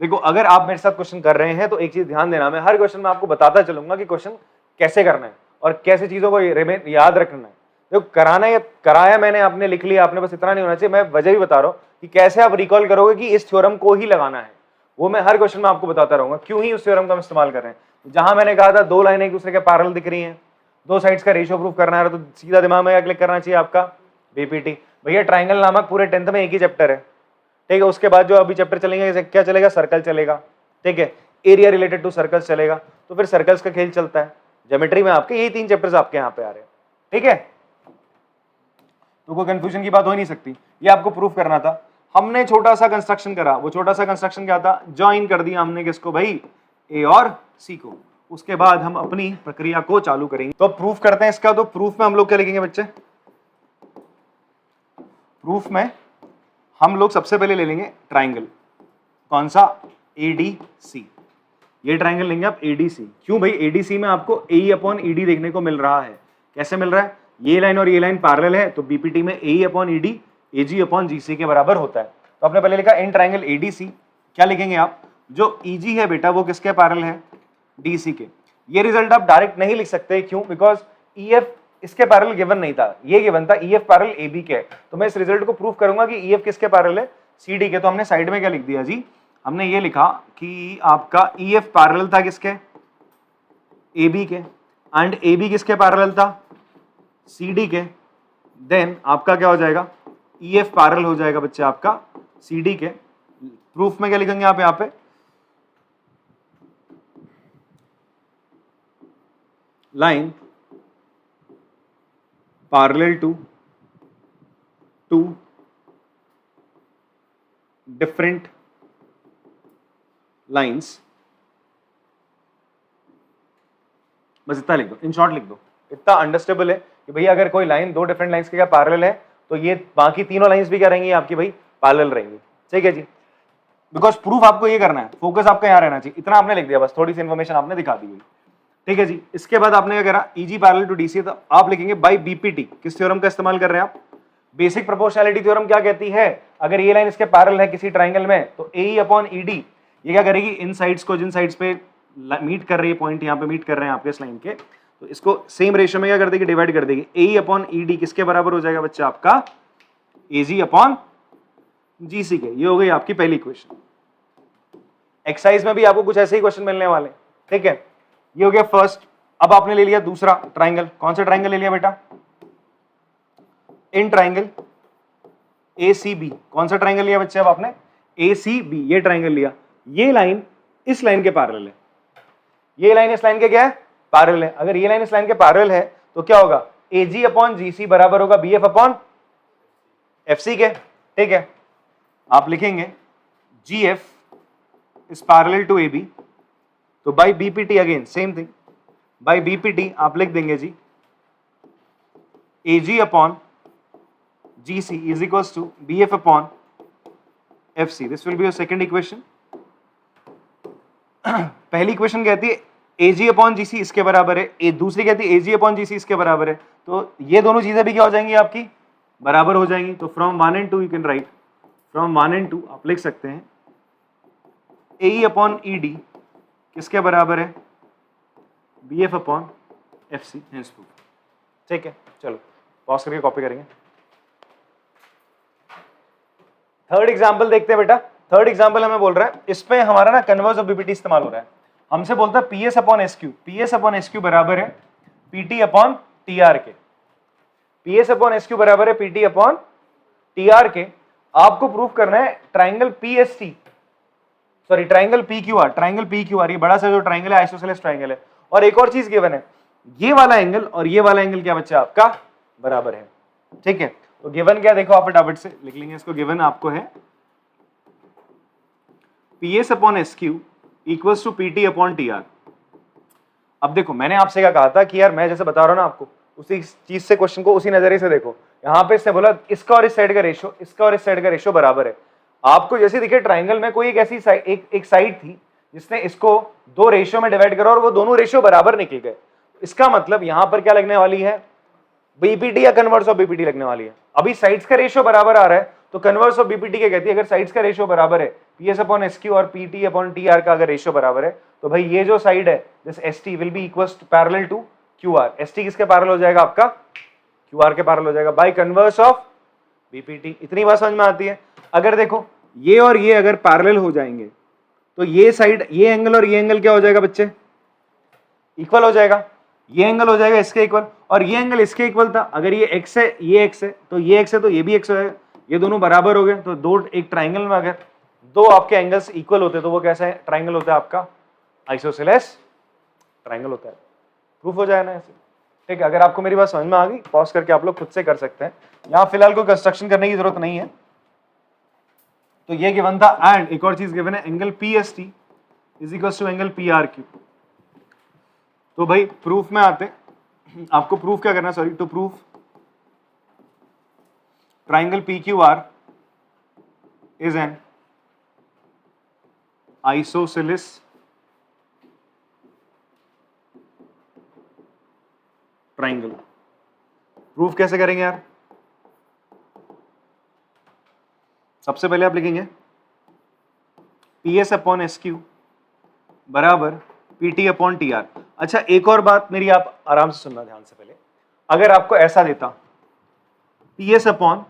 देखो अगर आप मेरे साथ क्वेश्चन कर रहे हैं तो एक चीज ध्यान देना, मैं हर क्वेश्चन में आपको बताता चलूंगा कि क्वेश्चन कैसे करना है और कैसे चीजों को याद रखना है। देखो कराना या कराया मैंने, आपने लिख लिया, आपने बस इतना नहीं होना चाहिए। मैं वजह भी बता रहा हूं कि कैसे आप रिकॉल करोगे कि इस थ्योरम को ही लगाना है, वो मैं हर क्वेश्चन में आपको बताता रहूंगा क्यों ही उस थ्योरम का हम इस्तेमाल कर रहे हैं। जहां मैंने कहा था दो लाइनें एक दूसरे के पैरेलल दिख रही हैं, दो साइड्स का रेशियो प्रूफ करना है, तो सीधा दिमाग में क्या क्लिक करना चाहिए आपका, बीपीटी। भैया ट्राइंगल नामक पूरे 10th में एक ही चैप्टर है, ठीक है। उसके बाद जो अभी चैप्टर चलेंगे क्या चलेगा, सर्कल चलेगा, ठीक है। एरिया रिलेटेड टू सर्कल्स चलेगा, तो फिर सर्कल्स का खेल चलता है। ज्योमेट्री में आपके यही 3 चैप्टर्स आपके यहाँ पे आ रहे हैं, ठीक है। तो कोई कंफ्यूजन की बात हो ही नहीं सकती। ये आपको प्रूफ करना था। हमने छोटा सा कंस्ट्रक्शन करा, वो छोटा सा कंस्ट्रक्शन क्या था, ज्वाइन कर दिया हमने किसको भाई, ए और सी को। उसके बाद हम अपनी प्रक्रिया को चालू करेंगे। तो प्रूफ करते हैं इसका। तो प्रूफ में हम लोग क्या लिखेंगे बच्चे, प्रूफ में हम लोग सबसे पहले ले लेंगे ट्राइंगल, कौन सा, ADC। ये ट्राइंगल लेंगे आप ADC। क्यों भाई, ADC में आपको AE अपॉन ED देखने को मिल रहा है। कैसे मिल रहा है, ये लाइन और ये लाइन पैरेलल है, तो BPT में AE upon ED AG upon GC के बराबर होता है। तो आपने पहले लिखा इन ट्राइंगल ADC, क्या लिखेंगे आप, जो EG है बेटा वो किसके पैरेलल है, DC के। ये रिजल्ट आप डायरेक्ट नहीं लिख सकते, क्यों, बिकॉज EF इसके पैरेलल गिवन नहीं था, ये गिवन था EF पैरेलल AB के। तो मैं इस रिजल्ट को प्रूफ करूंगा कि EF किसके पैरेलल है, CD के। तो हमने साइड में क्या लिख दिया जी, हमने ये लिखा कि आपका EF पैरेलल था किसके, AB के, एंड AB किसके पैरेलल था, CD के। देन आपका क्या हो जाएगा, EF पैरेलल हो जाएगा बच्चे आपका CD के। प्रूफ में क्या लिखेंगे आप यहाँ पे, line parallel to different lines, बस इतना लिख दो, इन शॉर्ट लिख दो। इतना अंडरस्टेबल है कि भैया अगर कोई लाइन दो डिफरेंट लाइंस के क्या पैरेलल है, तो ये बाकी तीनों लाइंस भी क्या रहेंगी आपकी भाई, पैरेलल रहेंगी, ठीक है जी। बिकॉज प्रूफ आपको ये करना है, फोकस आपका यहाँ रहना चाहिए। इतना आपने लिख दिया, बस थोड़ी सी इन्फॉर्मेशन आपने दिखा दी, ठीक है जी। इसके बाद आपने क्या करा, EG पैरेलल टू DC, तो आप लिखेंगे बाय BPT। किस थ्योरम का इस्तेमाल कर रहे हैं आप, बेसिक प्रोपोर्शनैलिटी थ्योरम। क्या कहती है, अगर ये लाइन इसके पैरेलल है किसी ट्राइंगल में, तो AE अपॉन ED ये क्या करेगी, इन साइड्स को, जिन साइड्स पे मीट कर रही है, पॉइंट यहाँ पे मीट कर रहे हैं आपके इस लाइन के, तो इसको सेम रेशियो में क्या कर देगी, डिवाइड कर देगी। AE अपॉन ED किसके बराबर हो जाएगा बच्चा आपका, AG अपॉन GC के। ये हो गई आपकी पहली इक्वेशन। एक्सरसाइज में भी आपको कुछ ऐसे ही क्वेश्चन मिलने वाले, ठीक है। ये हो गया फर्स्ट। अब आपने ले लिया दूसरा ट्राइंगल, कौन सा ट्राइंगल ले लिया बेटा, इन ट्राइंगल ACB। कौन सा ट्राइंगल लिया बच्चे अब आपने, ACB, ये ट्राइंगल लिया। ये लाइन इस लाइन के पैरेलल है, ये लाइन इस लाइन के क्या है, पैरेलल है। अगर ये लाइन इस लाइन के पैरेलल है तो क्या होगा, AG अपॉन GC बराबर होगा BF अपॉन FC के, ठीक है। आप लिखेंगे GF is parallel to AB, तो by BPT again same thing, by BPT आप लिख देंगे जी AG upon GC is equals to BF upon FC। This will be your second equation. पहली इक्वेशन कहती है AG अपॉन GC इसके बराबर है, दूसरी कहती है AG अपॉन GC इसके बराबर है। तो ये दोनों चीजें भी क्या हो जाएंगी आपकी, बराबर हो जाएंगी। तो from 1 and 2 you can write, from 1 and 2 आप लिख सकते हैं AE अपॉन ED किसके बराबर है, BF upon FC, hence proof, ठीक है। चलो पॉज करके कॉपी करेंगे। थर्ड एग्जांपल देखते हैं बेटा। थर्ड एग्जांपल हमें बोल रहा है, इस पे हमारा ना कन्वर्स ऑफ BPT इस्तेमाल हो रहा है। हमसे बोलता है PS upon SQ, PS upon SQ बराबर है PT अपॉन TR के। PS अपॉन SQ बराबर है PT अपॉन TR के। आपको प्रूफ करना है triangle PST, sorry triangle PQR, triangle PQR ये बड़ा सा जो ट्राइंगल है आइसोसेलेस ट्राइंगल है। और एक और चीज गिवन है, ये वाला एंगल और ये वाला एंगल क्या बच्चा आपका बराबर है, ठीक है। तो गिवन क्या, देखो आप फटाफट से लिख लेंगे इसको। गिवन आपको है PS upon SQ equals to PT upon TR। अब देखो मैंने आपसे क्या कहा था कि यार मैं जैसे बता रहा हूँ ना आपको, उसी चीज से क्वेश्चन को उसी नजरिए से देखो। यहाँ पे इसने बोला इसका और इस साइड का रेशियो, इसका और इस साइड का रेशियो बराबर है। आपको जैसे दिखे ट्राइंगल में कोई एक ऐसी साइड, एक साइड थी जिसने इसको दो रेशियो में डिवाइड करा और वो दोनों रेशियो बराबर निकल गए। इसका मतलब यहाँ पर क्या लगने वाली है, बीपीटी या कन्वर्स ऑफ बीपीटी लगने वाली है। अभी साइड्स का रेशियो बराबर आ रहा है तो कन्वर्स ऑफ बीपीटी क्या कहती है, अगर साइड्स का रेशियो बराबर है पीएस अपॉन एसक्यू और पीटी अपॉन टीआर का अगर रेशियो बराबर है तो भाई ये जो साइड है this ST will be equals to parallel to QR. ST किसके पैरेलल हो जाएगा, आपका क्यूआर के पैरेलल हो जाएगा बाय कन्वर्स ऑफ बीपीटी। इतनी बात समझ में आती है। अगर देखो ये और ये अगर पैरेलल हो जाएंगे तो ये साइड, ये एंगल और ये एंगल क्या हो जाएगा बच्चे, इक्वल हो जाएगा। ये एंगल हो जाएगा इसके इक्वल और ये एंगल इसके इक्वल था। अगर ये x है ये x है तो ये x है तो ये भी x हो जाएगा, ये दोनों बराबर हो गए। तो दो एक ट्राइंगल में अगर दो आपके एंगल्स इक्वल होते हैं तो वो कैसा है, ट्राइंगल होता है आपका आइसोसेलेस ट्राइंगल होता है। प्रूफ हो जाए ना ऐसे, ठीक है। अगर आपको मेरी बात समझ में आ गई पॉज करके आप लोग खुद से कर सकते हैं, यहाँ फिलहाल कोई कंस्ट्रक्शन करने की जरूरत नहीं है। तो ये गिवन था एंड एक और चीज गिवन है angle PST is equal to angle PRQ। तो भाई प्रूफ में आते, आपको प्रूफ क्या करना, sorry to proof triangle PQR is an isosceles triangle. Proof कैसे करेंगे यार, सबसे पहले आप लिखेंगे PS अपॉन SQ बराबर PT अपॉन TR। अच्छा एक और बात मेरी आप आराम से सुनना ध्यान से पहले, अगर आपको ऐसा देता PS upon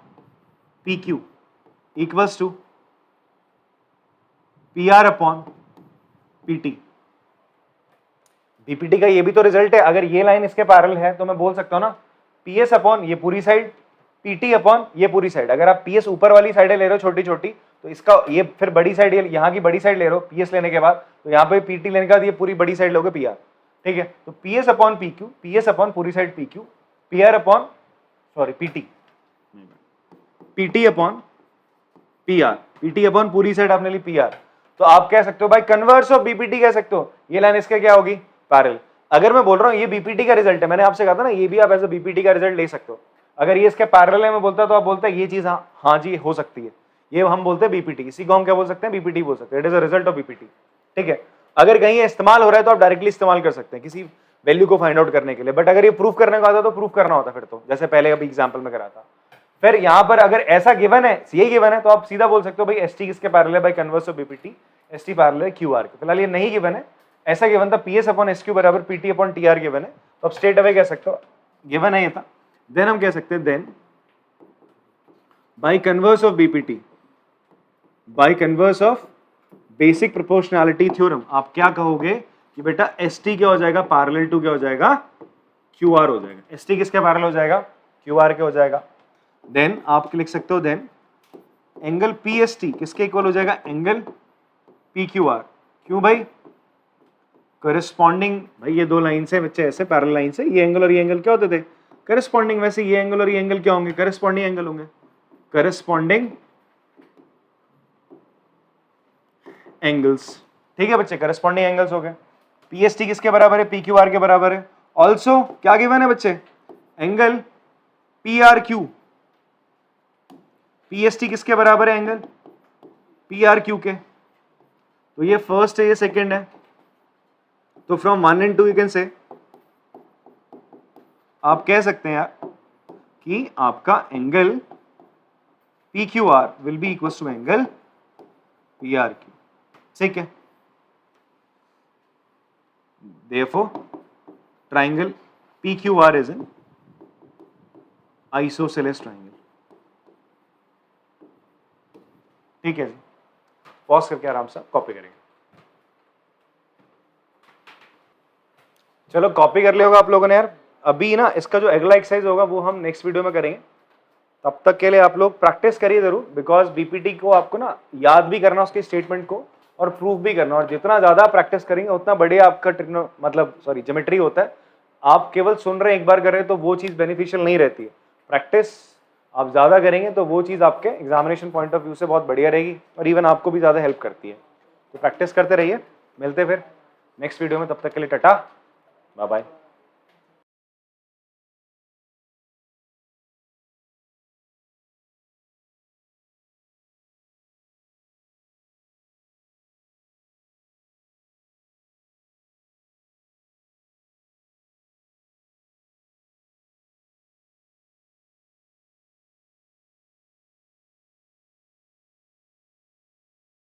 PQ equals to PR upon PT, BPT का ये भी तो रिजल्ट है। अगर ये लाइन इसके पैरेलल है तो मैं बोल सकता हूं ना PS अपॉन ये पूरी साइड, PT अपॉन ये पूरी साइड। अगर आप PS ऊपर वाली साइडें ले रहे हो छोटी छोटी तो इसका ये फिर बड़ी साइड, यहाँ की बड़ी साइड ले रहे हो PS लेने के बाद, तो यहाँ पे PT लेने के बाद ये पूरी बड़ी साइड लोगे PR, ठीक है। तो PS upon PQ, PS upon पूरी side PQ, PR upon sorry PT, PT upon PR, PT upon पूरी साइड आपने ली PR। तो आप कह सकते हो भाई कन्वर्स ऑफ BPT कह सकते हो, ये लाइन इसके क्या होगी, पैरेलल। अगर मैं बोल रहा हूँ ये BPT का रिजल्ट है, मैंने आपसे कहा था ना ये भी आप एज ए BPT का रिजल्ट ले सकते हो। अगर ये इसके पैरेलल है मैं बोलता तो आप बोलते हैं ये चीज हाँ जी हो सकती है, ये हम बोलते हैं BPT, इसी को हम क्या बोल सकते हैं, BPT बोल सकते हैं, it is a result of BPT, ठीक है। अगर कहीं ये इस्तेमाल हो रहा है तो आप डायरेक्टली इस्तेमाल कर सकते हैं किसी वैल्यू को फाइंड आउट करने के लिए, बट अगर ये प्रूफ करने को आता तो प्रूफ करना होता फिर, तो जैसे पहले अभी एग्जाम्पल में करा था। फिर यहाँ पर अगर ऐसा गिवन है, ये गिवन है, तो आप सीधा बोल सकते हो भाई ST किसके पैरेलल है, bye converse of BPT ST parallel है QR के। फिलहाल ये नहीं गिवन है, ऐसा गिवन था PS अपॉन SQ बराबर PT अपॉन TR गिवन है, तो आप स्ट्रेट अवे कह सकते हो गिवन है ये था। देन हम कह सकते हैं then by converse of BPT by converse of basic proportionality theorem, आप क्या कहोगे कि बेटा ST क्या हो जाएगा, पैरेलल टू क्या हो जाएगा, QR हो जाएगा। ST किसके पैरेलल हो जाएगा, QR के हो जाएगा। देन आप लिख सकते हो देन एंगल PST किसके इक्वल हो जाएगा, एंगल PQR। क्यों भाई, करस्पॉन्डिंग, भाई ये दो लाइन से बच्चे ऐसे पैरेलल लाइन से, ये एंगल और ये एंगल क्या होते थे, करस्पॉन्डिंग। वैसे ये एंगल और ये एंगल क्या होंगे, करस्पॉन्डिंग एंगल होंगे, करस्पॉन्डिंग एंगल्स, ठीक है बच्चे, करस्पॉन्डिंग एंगल्स हो गए। PST किसके बराबर है, PQR के बराबर है। ऑल्सो क्या गिवन है बच्चे, एंगल PRQ, PST किसके बराबर है, एंगल PRQ के। तो ये फर्स्ट है, ये सेकंड है, तो from 1 and 2 you can say, आप कह सकते हैं यार कि आपका angle PQR will be equal to angle PRQ, ठीक है। Therefore, triangle PQR is an isosceles triangle, ठीक है जी। पॉज करके आराम से कॉपी करेंगे। चलो कॉपी कर लिया होगा आप लोगों ने यार। अभी ना इसका जो अगला एक्सरसाइज होगा वो हम नेक्स्ट वीडियो में करेंगे, तब तक के लिए आप लोग प्रैक्टिस करिए जरूर, बिकॉज BPT को आपको ना याद भी करना उसके स्टेटमेंट को और प्रूफ भी करना, और जितना ज्यादा प्रैक्टिस करेंगे उतना बढ़िया आपका मतलब ज्योमेट्री होता है। आप केवल सुन रहे हैं, एक बार कर रहे हैं तो वो चीज बेनिफिशियल नहीं रहती है। प्रैक्टिस आप ज्यादा करेंगे तो वो चीज आपके एग्जामिनेशन पॉइंट ऑफ व्यू से बहुत बढ़िया रहेगी और इवन आपको भी ज्यादा हेल्प करती है। तो प्रैक्टिस करते रहिए, मिलते फिर नेक्स्ट वीडियो में, तब तक के लिए टाटा, बाय बाय।